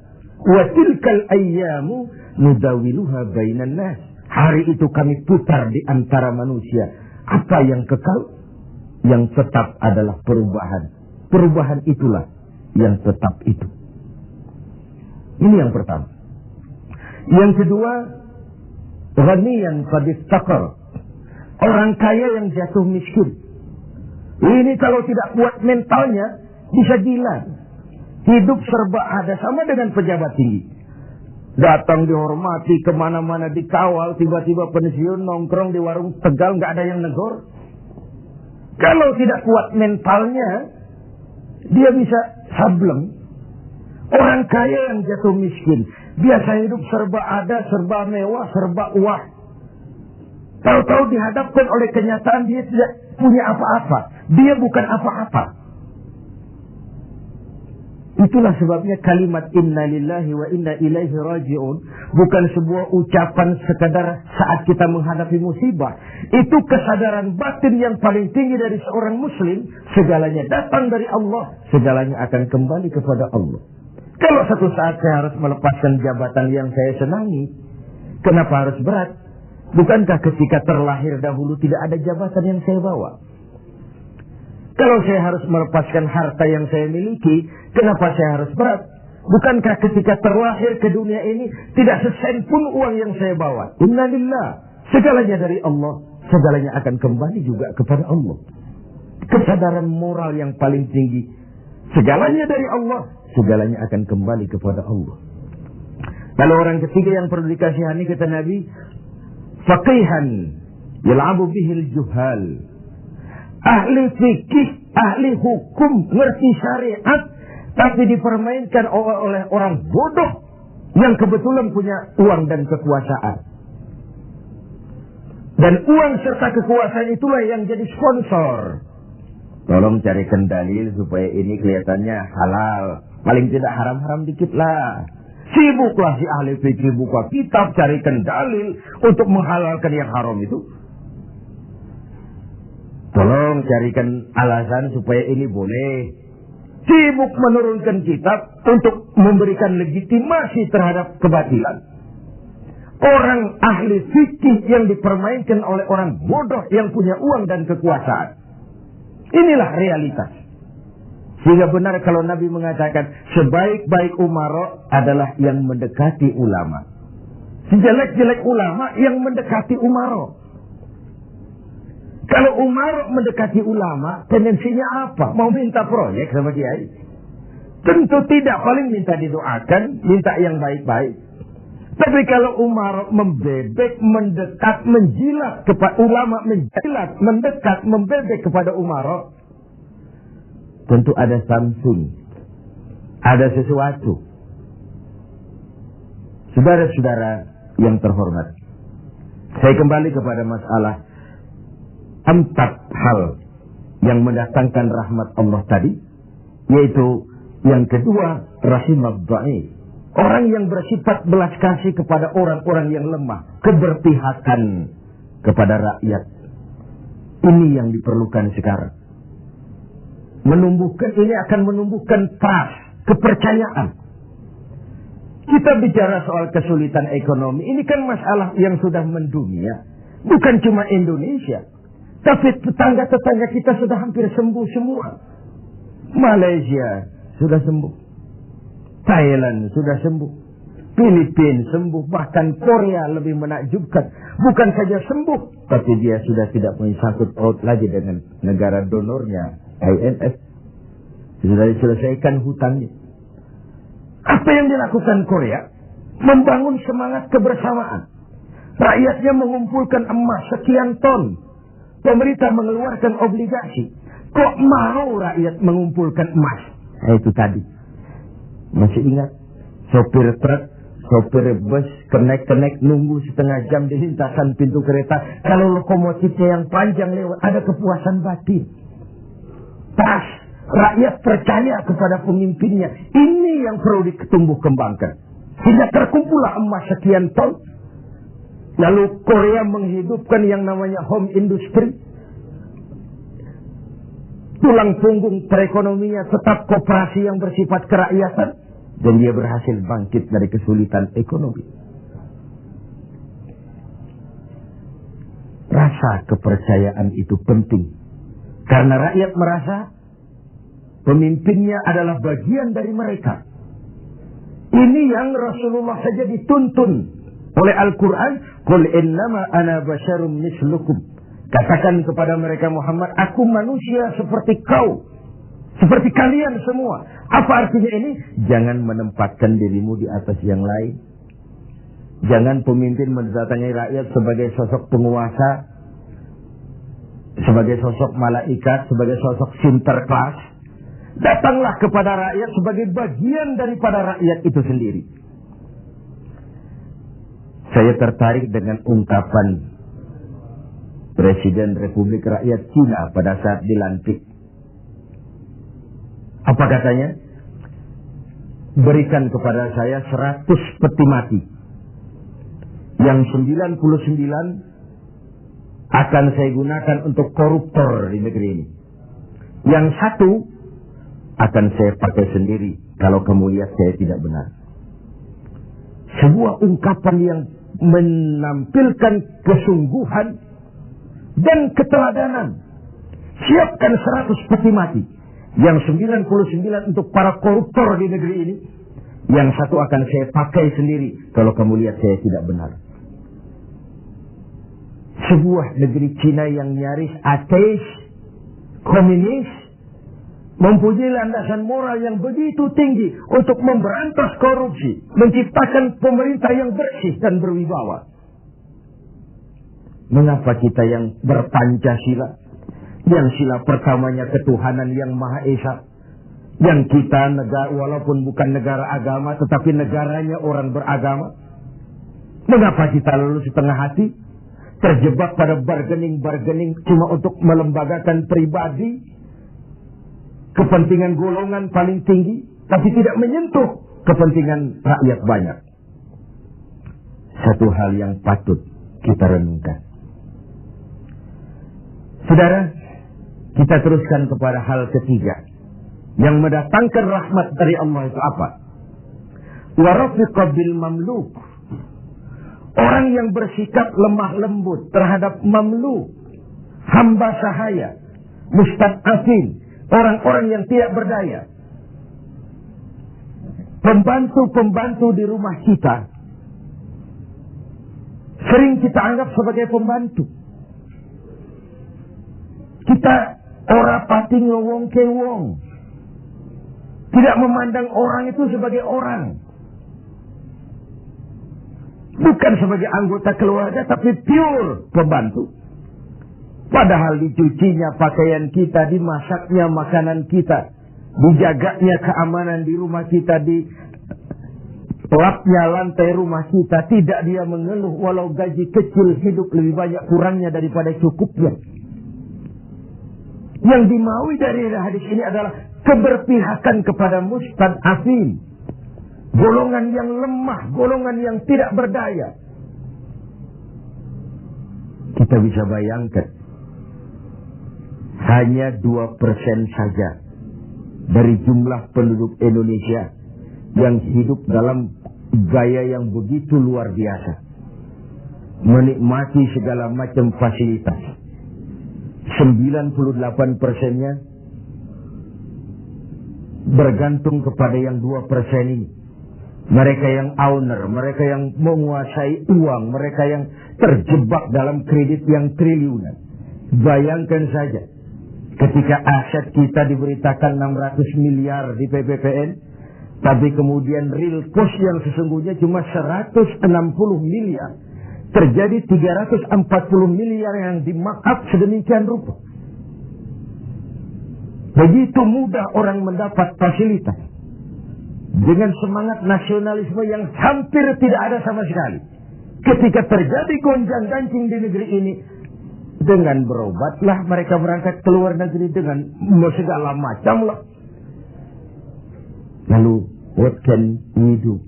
Wa tilkal ayyamu nudawiluha bainan nas. Hari itu kami putar di antara manusia. Apa yang kekal? Yang tetap adalah perubahan. Perubahan itulah yang tetap itu. Ini yang pertama. Yang kedua, ghaniyan qad iftaqar. Orang kaya yang jatuh miskin. Ini kalau tidak kuat mentalnya, bisa gila. Hidup serba ada, sama dengan pejabat tinggi. Datang dihormati, kemana-mana dikawal, tiba-tiba pensiun, nongkrong di warung Tegal, nggak ada yang negor. Kalau tidak kuat mentalnya, dia bisa sableng. Orang kaya yang jatuh miskin, biasa hidup serba ada, serba mewah, serba uang. Tahu-tahu dihadapkan oleh kenyataan dia tidak punya apa-apa. Dia bukan apa-apa. Itulah sebabnya kalimat inna lillahi wa inna ilaihi raji'un bukan sebuah ucapan sekadar saat kita menghadapi musibah. Itu kesadaran batin yang paling tinggi dari seorang muslim. Segalanya datang dari Allah, segalanya akan kembali kepada Allah. Kalau satu saat saya harus melepaskan jabatan yang saya senangi, kenapa harus berat? Bukankah ketika terlahir dahulu tidak ada jabatan yang saya bawa? Kalau saya harus melepaskan harta yang saya miliki, kenapa saya harus berat? Bukankah ketika terlahir ke dunia ini tidak sesen pun uang yang saya bawa? Innalillah. Segalanya dari Allah, segalanya akan kembali juga kepada Allah. Kesadaran moral yang paling tinggi. Segalanya dari Allah, segalanya akan kembali kepada Allah. Lalu orang ketiga yang perlu dikasihani kata Nabi, faqihan yal'abu bihil juhal. Ahli fikih, ahli hukum, ngerti syariat, tapi dipermainkan oleh orang bodoh yang kebetulan punya uang dan kekuasaan. Dan uang serta kekuasaan itulah yang jadi sponsor. Tolong carikan dalil supaya ini kelihatannya halal. Paling tidak haram-haram dikit lah. Sibuklah si ahli fikih buka kitab, carikan dalil untuk menghalalkan yang haram itu. Tolong carikan alasan supaya ini boleh. Sibuk menurunkan kitab untuk memberikan legitimasi terhadap kebatilan. Orang ahli fikih yang dipermainkan oleh orang bodoh yang punya uang dan kekuasaan. Inilah realitas. Sehingga benar kalau Nabi mengatakan sebaik-baik umara adalah yang mendekati ulama. Sejelek-jelek ulama yang mendekati umara. Kalau umara mendekati ulama, tendensinya apa? Mau minta proyek sama kiai? Tentu tidak, paling minta didoakan, minta yang baik-baik. Tapi kalau Umar membebek, mendekat, menjilat kepada ulama, menjilat, mendekat, membebek kepada Umar, tentu ada something, ada sesuatu. Saudara-saudara yang terhormat, saya kembali kepada masalah 4 hal yang mendatangkan rahmat Allah tadi, yaitu yang kedua, rahimad dhaif. Orang yang bersifat belas kasih kepada orang-orang yang lemah, keberpihakan kepada rakyat. Ini yang diperlukan sekarang. Ini akan menumbuhkan trust, kepercayaan. Kita bicara soal kesulitan ekonomi, ini kan masalah yang sudah mendunia. Bukan cuma Indonesia, tapi tetangga-tetangga kita sudah hampir sembuh semua. Malaysia sudah sembuh. Thailand sudah sembuh, Filipina sembuh, bahkan Korea lebih menakjubkan. Bukan saja sembuh, tapi dia sudah tidak punya sangkut paut lagi dengan negara donornya, IMF. Sudah diselesaikan hutangnya. Apa yang dilakukan Korea? Membangun semangat kebersamaan. Rakyatnya mengumpulkan emas sekian ton. Pemerintah mengeluarkan obligasi. Kok mau rakyat mengumpulkan emas? Itu tadi. Masih ingat? Sopir truk, sopir bus, kenek-kenek nunggu setengah jam di lintasan pintu kereta. Kalau lokomotifnya yang panjang lewat, ada kepuasan batin. Pas rakyat percaya kepada pemimpinnya. Ini yang perlu ditumbuh kembangkan. Sehingga terkumpullah emas sekian ton. Lalu Korea menghidupkan yang namanya home industry. Tulang punggung perekonomiannya tetap koperasi yang bersifat kerakyatan. Dan dia berhasil bangkit dari kesulitan ekonomi. Rasa kepercayaan itu penting. Karena rakyat merasa pemimpinnya adalah bagian dari mereka. Ini yang Rasulullah saja dituntun oleh Al-Quran. Qul innama ana basyarum mislukum. Katakan kepada mereka Muhammad, aku manusia seperti kau. Seperti kalian semua. Apa artinya ini? Jangan menempatkan dirimu di atas yang lain. Jangan pemimpin mendatangi rakyat sebagai sosok penguasa, sebagai sosok malaikat, sebagai sosok sinterklas. Datanglah kepada rakyat sebagai bagian daripada rakyat itu sendiri. Saya tertarik dengan ungkapan Presiden Republik Rakyat Cina pada saat dilantik. Apa katanya? Berikan kepada saya 100 peti mati. Yang 99 akan saya gunakan untuk koruptor di negeri ini. Yang 1 akan saya pakai sendiri kalau kamu lihat saya tidak benar. Sebuah ungkapan yang menampilkan kesungguhan dan keteladanan. Siapkan 100 peti mati. Yang 99 untuk para koruptor di negeri ini. Yang 1 akan saya pakai sendiri kalau kamu lihat saya tidak benar. Sebuah negeri Cina yang nyaris ateis, komunis, mempunyai landasan moral yang begitu tinggi untuk memberantas korupsi, menciptakan pemerintah yang bersih dan berwibawa. Mengapa kita yang berpancasila, yang sila pertamanya ketuhanan yang Maha Esa, yang kita negara walaupun bukan negara agama tetapi negaranya orang beragama, mengapa kita lalu setengah hati terjebak pada bargaining cuma untuk melembagakan pribadi, kepentingan golongan paling tinggi, tapi tidak menyentuh kepentingan rakyat banyak? Satu hal yang patut kita renungkan. Saudara, kita teruskan kepada hal ketiga yang mendatangkan rahmat dari Allah itu apa? Wa rafiqa bil mamluk. Orang yang bersikap lemah lembut terhadap mamluk, hamba sahaya, mustad'afin, orang-orang yang tidak berdaya. Pembantu-pembantu di rumah kita sering kita anggap sebagai pembantu. Kita ora pati ngowong ke wong. Tidak memandang orang itu sebagai orang. Bukan sebagai anggota keluarga, tapi pure pembantu. Padahal dicucinya pakaian kita, dimasaknya makanan kita, dijaganya keamanan di rumah kita, di lapnya lantai rumah kita. Tidak dia mengeluh walau gaji kecil, hidup lebih banyak kurangnya daripada cukupnya. Yang dimaui dari hadis ini adalah keberpihakan kepada mustad'afin, golongan yang lemah, golongan yang tidak berdaya. Kita bisa bayangkan, hanya 2% saja dari jumlah penduduk Indonesia yang hidup dalam gaya yang begitu luar biasa, menikmati segala macam fasilitas. 98%-nya bergantung kepada yang 2% ini. Mereka yang owner, mereka yang menguasai uang, mereka yang terjebak dalam kredit yang triliunan. Bayangkan saja, ketika aset kita diberitakan 600 miliar di PPPN, tapi kemudian real cost yang sesungguhnya cuma 160 miliar. Terjadi 340 miliar yang di-markup sedemikian rupa. Begitu mudah orang mendapat fasilitas. Dengan semangat nasionalisme yang hampir tidak ada sama sekali. Ketika terjadi gonjang-ganjing di negeri ini, dengan berobatlah mereka berangkat ke luar negeri dengan segala macam lah. Lalu, what can we do?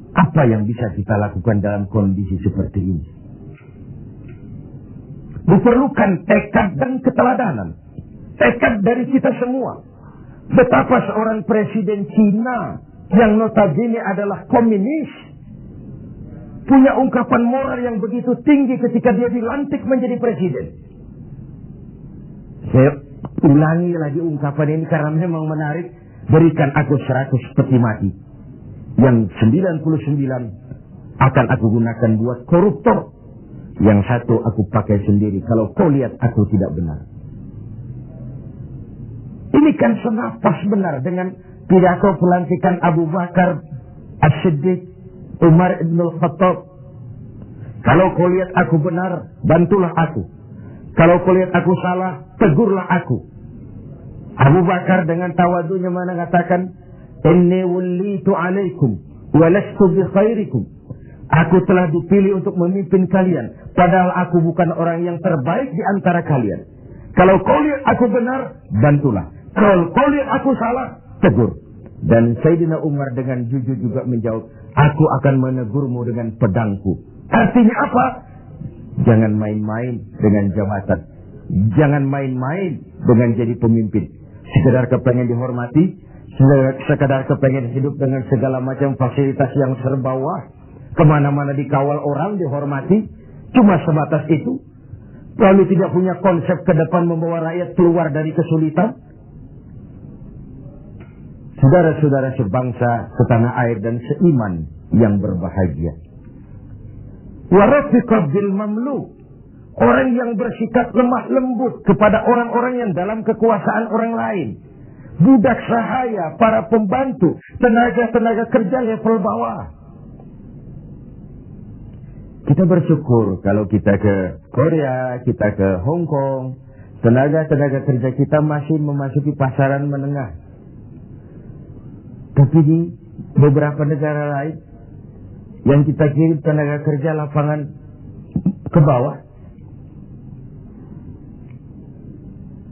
Apa yang bisa kita lakukan dalam kondisi seperti ini? Diperlukan tekad dan keteladanan. Tekad dari kita semua. Betapa seorang presiden Cina yang notabene adalah komunis punya ungkapan moral yang begitu tinggi ketika dia dilantik menjadi presiden. Saya ulangi lagi ungkapan ini karena memang menarik. Berikan aku 100 peti mati. Yang 99 akan aku gunakan buat koruptor. Yang 1 aku pakai sendiri kalau kau lihat aku tidak benar. Ini kan senapas benar dengan pidato pelantikan Abu Bakar As-Siddiq, Umar Ibn Al-Khattab. Kalau kau lihat aku benar, bantulah aku. Kalau kau lihat aku salah, tegurlah aku. Abu Bakar dengan tawadunya mengatakan, Inni wulitu alaikum walastu bi khairikum. Aku telah dipilih untuk memimpin kalian, padahal aku bukan orang yang terbaik di antara kalian. Kalau kau lihat aku benar, bantulah. Kalau kau lihat aku salah, tegur. Dan Sayyidina Umar dengan jujur juga menjawab, aku akan menegurmu dengan pedangku. Artinya apa? Jangan main-main dengan jabatan. Jangan main-main dengan jadi pemimpin. Sekedar kepengen dihormati, sekedar kepengen hidup dengan segala macam fasilitas yang serba wah, kemana-mana dikawal orang, dihormati, cuma sebatas itu. Lalu tidak punya konsep ke depan membawa rakyat keluar dari kesulitan. Saudara-saudara sebangsa, setanah air dan seiman yang berbahagia. Warafiqah bil mamluk, orang yang bersikap lemah lembut kepada orang-orang yang dalam kekuasaan orang lain. Budak sahaya, para pembantu, tenaga-tenaga kerja level bawah. Kita bersyukur kalau kita ke Korea, kita ke Hong Kong, tenaga-tenaga kerja kita masih memasuki pasaran menengah. Tapi di beberapa negara lain yang kita kirim tenaga kerja lapangan ke bawah,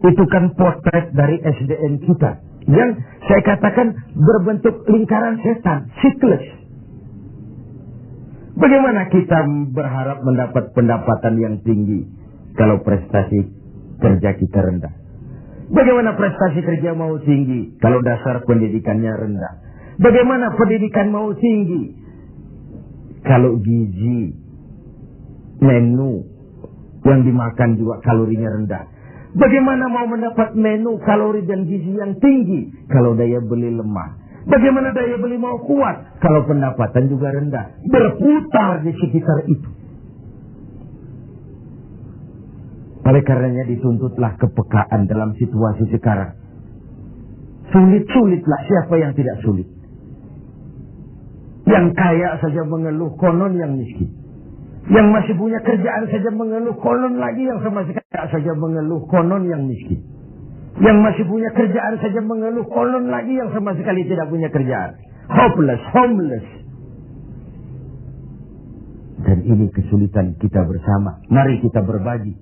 itu kan potret dari SDM kita yang saya katakan berbentuk lingkaran setan, siklus. Bagaimana kita berharap mendapat pendapatan yang tinggi kalau prestasi kerja kita rendah? Bagaimana prestasi kerja mau tinggi kalau dasar pendidikannya rendah? Bagaimana pendidikan mau tinggi kalau gizi, menu yang dimakan juga kalorinya rendah? Bagaimana mau mendapat menu kalori dan gizi yang tinggi kalau daya beli lemah? Bagaimana daya beli mau kuat kalau pendapatan juga rendah? Berputar di sekitar itu. Oleh karenanya dituntutlah kepekaan dalam situasi sekarang. Sulit-sulitlah, siapa yang tidak sulit. Yang kaya saja mengeluh, konon yang miskin. Yang masih punya kerjaan saja mengeluh, konon lagi yang sama sekali saja mengeluh, konon yang miskin. Yang masih punya kerjaan saja mengeluh, konon lagi yang sama sekali tidak punya kerjaan. Hopeless, homeless. Dan ini kesulitan kita bersama. Mari kita berbagi.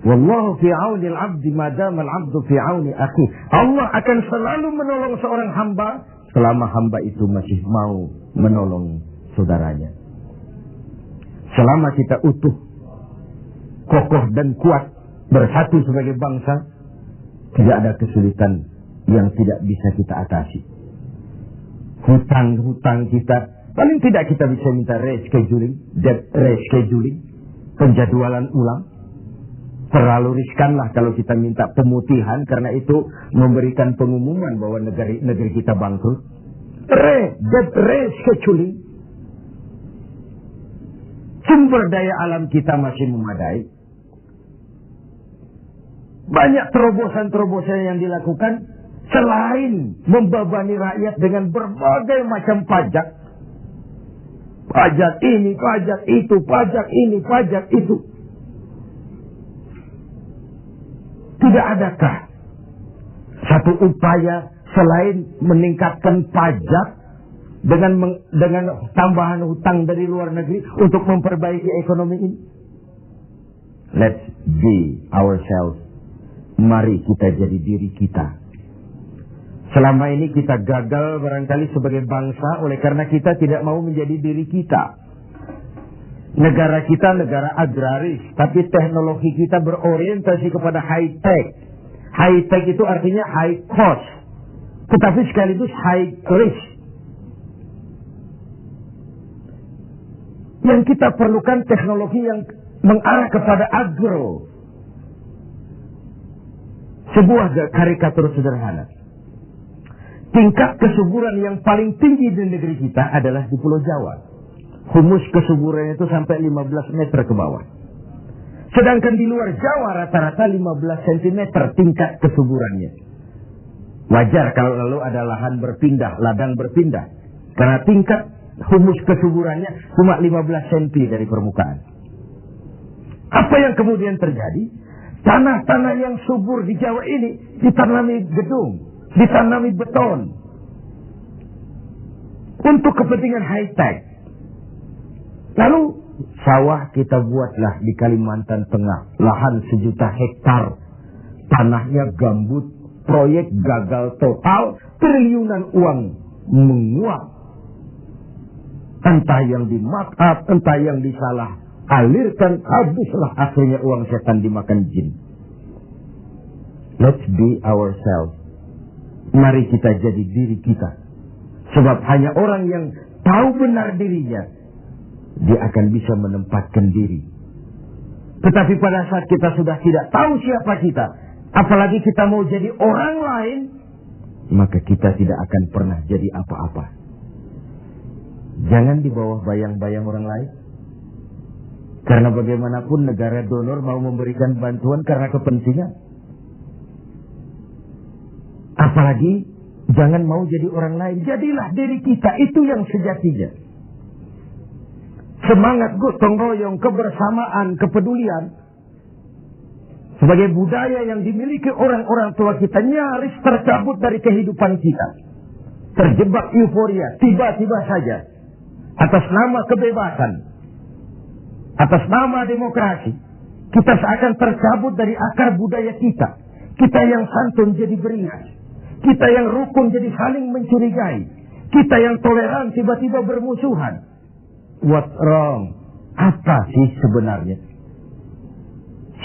Wallahu fi auni al-'abdi madama al-'abdu fi auni akhi. Allah akan selalu menolong seorang hamba selama hamba itu masih mau menolong saudaranya. Selama kita utuh, kokoh dan kuat, bersatu sebagai bangsa, tidak ada kesulitan yang tidak bisa kita atasi. Hutang-hutang kita, paling tidak kita bisa minta rescheduling, debt rescheduling, penjadwalan ulang. Terlalu riskanlah kalau kita minta pemutihan, karena itu memberikan pengumuman bahwa negeri kita bangkrut. Debt rescheduling. Sumber daya alam kita masih memadai. Banyak terobosan-terobosan yang dilakukan selain membebani rakyat dengan berbagai macam pajak. Pajak ini, pajak itu, pajak ini, pajak itu. Tidak adakah satu upaya selain meningkatkan pajak dengan tambahan hutang dari luar negeri untuk memperbaiki ekonomi ini? Let's be ourselves. Mari kita jadi diri kita. Selama ini kita gagal barangkali sebagai bangsa oleh karena kita tidak mau menjadi diri kita. Negara kita negara agraris, tapi teknologi kita berorientasi kepada high tech. High tech itu artinya high cost, tetapi sekaligus high risk. Yang kita perlukan teknologi yang mengarah kepada agro. Sebuah karikatur sederhana. Tingkat kesuburan yang paling tinggi di negeri kita adalah di Pulau Jawa. Humus kesuburannya itu sampai 15 meter ke bawah. Sedangkan di luar Jawa rata-rata 15 cm tingkat kesuburannya. Wajar kalau lalu ada lahan berpindah, ladang berpindah. Karena tingkat humus kesuburannya cuma 15 cm dari permukaan. Apa yang kemudian terjadi? Tanah-tanah yang subur di Jawa ini ditanami gedung, ditanami beton. Untuk kepentingan high-tech. Lalu sawah kita buatlah di Kalimantan Tengah. Lahan 1 juta hektar. Tanahnya gambut. Proyek gagal total. Triliunan uang menguap. Entah yang di mark up, entah yang disalah alirkan, habislah akhirnya uang setan dimakan jin. Let's be ourselves. Mari kita jadi diri kita. Sebab hanya orang yang tahu benar dirinya, dia akan bisa menempatkan diri. Tetapi pada saat kita sudah tidak tahu siapa kita, apalagi kita mau jadi orang lain, maka kita tidak akan pernah jadi apa-apa. Jangan di bawah bayang-bayang orang lain. Karena bagaimanapun negara donor mau memberikan bantuan karena kepentingan. Apalagi jangan mau jadi orang lain. Jadilah diri kita, itu yang sejatinya. Semangat gotong royong, kebersamaan, kepedulian. Sebagai budaya yang dimiliki orang-orang tua kita nyaris tercabut dari kehidupan kita. Terjebak euforia, tiba-tiba saja. Atas nama kebebasan. Atas nama demokrasi, kita seakan tercabut dari akar budaya kita. Kita yang santun jadi beringas. Kita yang rukun jadi saling mencurigai. Kita yang toleran tiba-tiba bermusuhan. What's wrong? Apa sih sebenarnya?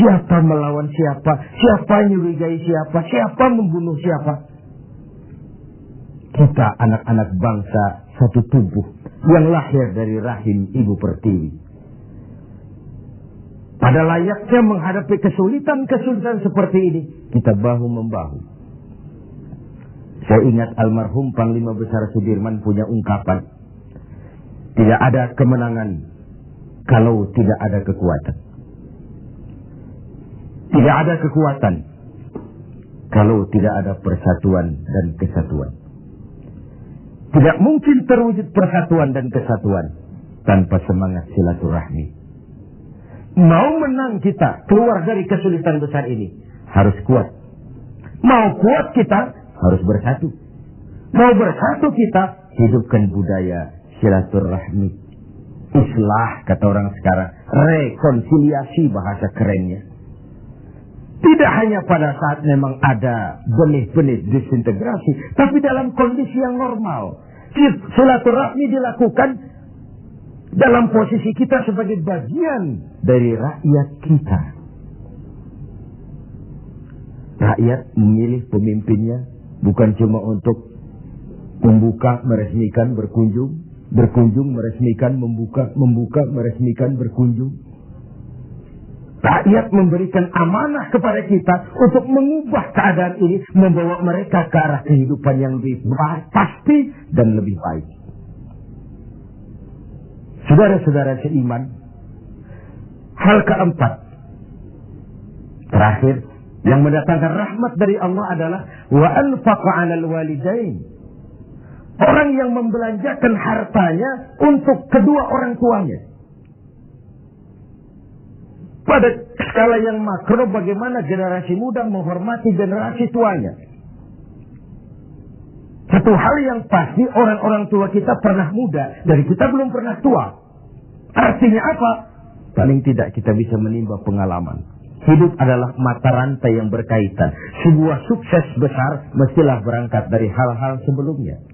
Siapa melawan siapa? Siapa nyurigai siapa? Siapa membunuh siapa? Kita anak-anak bangsa satu tubuh yang lahir dari rahim Ibu Pertiwi. Pada layaknya menghadapi kesulitan-kesulitan seperti ini, kita bahu-membahu. Saya ingat almarhum Panglima Besar Sudirman punya ungkapan, tidak ada kemenangan kalau tidak ada kekuatan. Tidak ada kekuatan kalau tidak ada persatuan dan kesatuan. Tidak mungkin terwujud persatuan dan kesatuan tanpa semangat silaturahmi. Mau menang kita keluar dari kesulitan besar ini, harus kuat. Mau kuat kita, harus bersatu. Mau bersatu kita, hidupkan budaya silaturahmi. Islah, kata orang sekarang. Rekonsiliasi, bahasa kerennya. Tidak hanya pada saat memang ada benih-benih disintegrasi, tapi dalam kondisi yang normal. Silaturahmi dilakukan dalam posisi kita sebagai bagian dari rakyat kita. Rakyat memilih pemimpinnya bukan cuma untuk membuka, meresmikan, berkunjung, meresmikan, membuka, meresmikan, berkunjung. Rakyat memberikan amanah kepada kita untuk mengubah keadaan ini, membawa mereka ke arah kehidupan yang lebih pasti dan lebih baik. Saudara-saudara seiman, hal keempat, terakhir, yang mendatangkan rahmat dari Allah adalah wa anfaqa 'alal walidain. Orang yang membelanjakan hartanya untuk kedua orang tuanya. Pada skala yang makro, bagaimana generasi muda menghormati generasi tuanya. Satu hal yang pasti, orang-orang tua kita pernah muda, dan kita belum pernah tua. Artinya apa? Paling tidak kita bisa menimba pengalaman. Hidup adalah mata rantai yang berkaitan. Sebuah sukses besar mestilah berangkat dari hal-hal sebelumnya.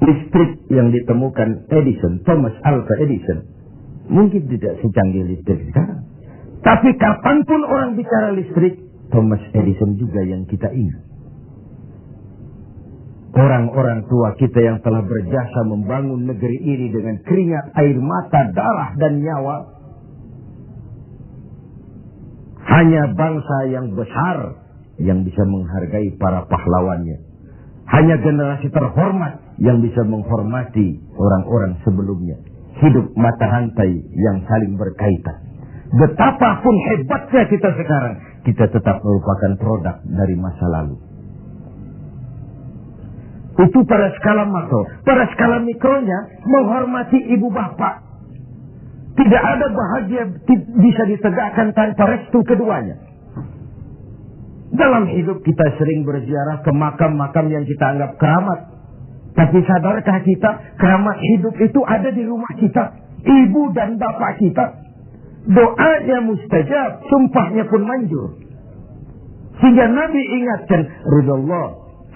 Listrik yang ditemukan Thomas Alva Edison, mungkin tidak secanggih listrik sekarang. Tapi kapanpun orang bicara listrik, Thomas Edison juga yang kita ingat. Orang-orang tua kita yang telah berjasa membangun negeri ini dengan keringat, air mata, darah, dan nyawa. Hanya bangsa yang besar yang bisa menghargai para pahlawannya. Hanya generasi terhormat yang bisa menghormati orang-orang sebelumnya. Hidup mata rantai yang saling berkaitan. Betapapun hebatnya kita sekarang, kita tetap merupakan produk dari masa lalu. Itu pada skala makro. Pada skala mikronya, menghormati ibu bapak. Tidak ada bahagia bisa ditegakkan tanpa restu keduanya. Dalam hidup kita sering berziarah ke makam-makam yang kita anggap keramat. Tapi sadarkah kita, keramat hidup itu ada di rumah kita, ibu dan bapak kita. Doanya mustajab, sumpahnya pun manjur. Sehingga Nabi ingatkan, ridallah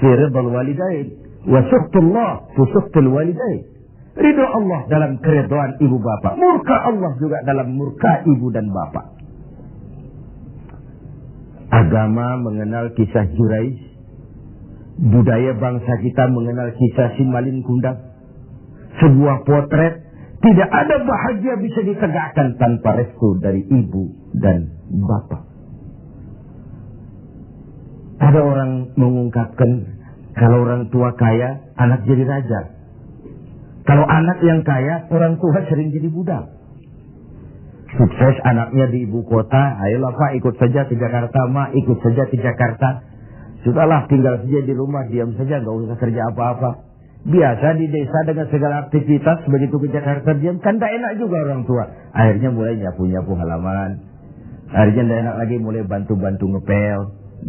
fi ridal walidain, wa suhtullah fi suhtul walidain. Ridho Allah dalam keridhaan ibu bapak, murka Allah juga dalam murka ibu dan bapak. Agama mengenal kisah Jurayj, budaya bangsa kita mengenal kisah Simalin Kundang. Sebuah potret, tidak ada bahagia bisa ditegakkan tanpa restu dari ibu dan bapak. Ada orang mengungkapkan, kalau orang tua kaya, anak jadi raja. Kalau anak yang kaya, orang tua sering jadi budak. Sukses anaknya di ibu kota, ayolah Pak ikut saja ke Jakarta, Ma ikut saja ke Jakarta. Sudahlah tinggal saja di rumah, diam saja, gak usah kerja apa-apa. Biasa di desa dengan segala aktivitas, begitu ke Jakarta diam, kan tak enak juga orang tua. Akhirnya mulai nyapu-nyapu halaman. Akhirnya tak enak lagi, mulai bantu-bantu ngepel.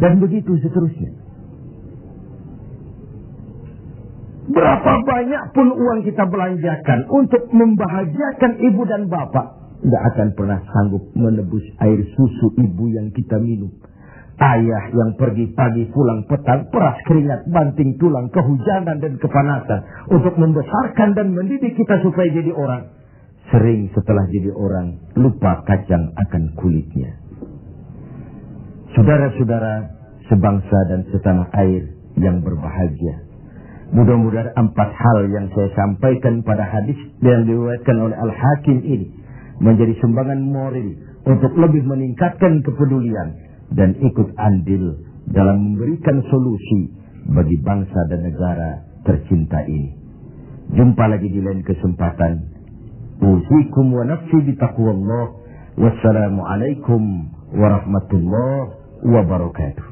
Dan begitu seterusnya. Berapa banyak pun uang kita belanjakan untuk membahagiakan ibu dan bapak, tidak akan pernah sanggup menebus air susu ibu yang kita minum. Ayah yang pergi pagi pulang petang, peras keringat, banting tulang, kehujanan dan kepanasan untuk membesarkan dan mendidik kita supaya jadi orang. Sering setelah jadi orang, lupa kacang akan kulitnya. Saudara-saudara sebangsa dan setanah air yang berbahagia. Mudah-mudahan 4 hal yang saya sampaikan pada hadis yang diriwayatkan oleh Al-Hakim ini menjadi sumbangan moral untuk lebih meningkatkan kepedulian dan ikut andil dalam memberikan solusi bagi bangsa dan negara tercinta ini. Jumpa lagi di lain kesempatan. Usikum wa nafsi bitaqwallah. Wassalamualaikum warahmatullahi wabarakatuh.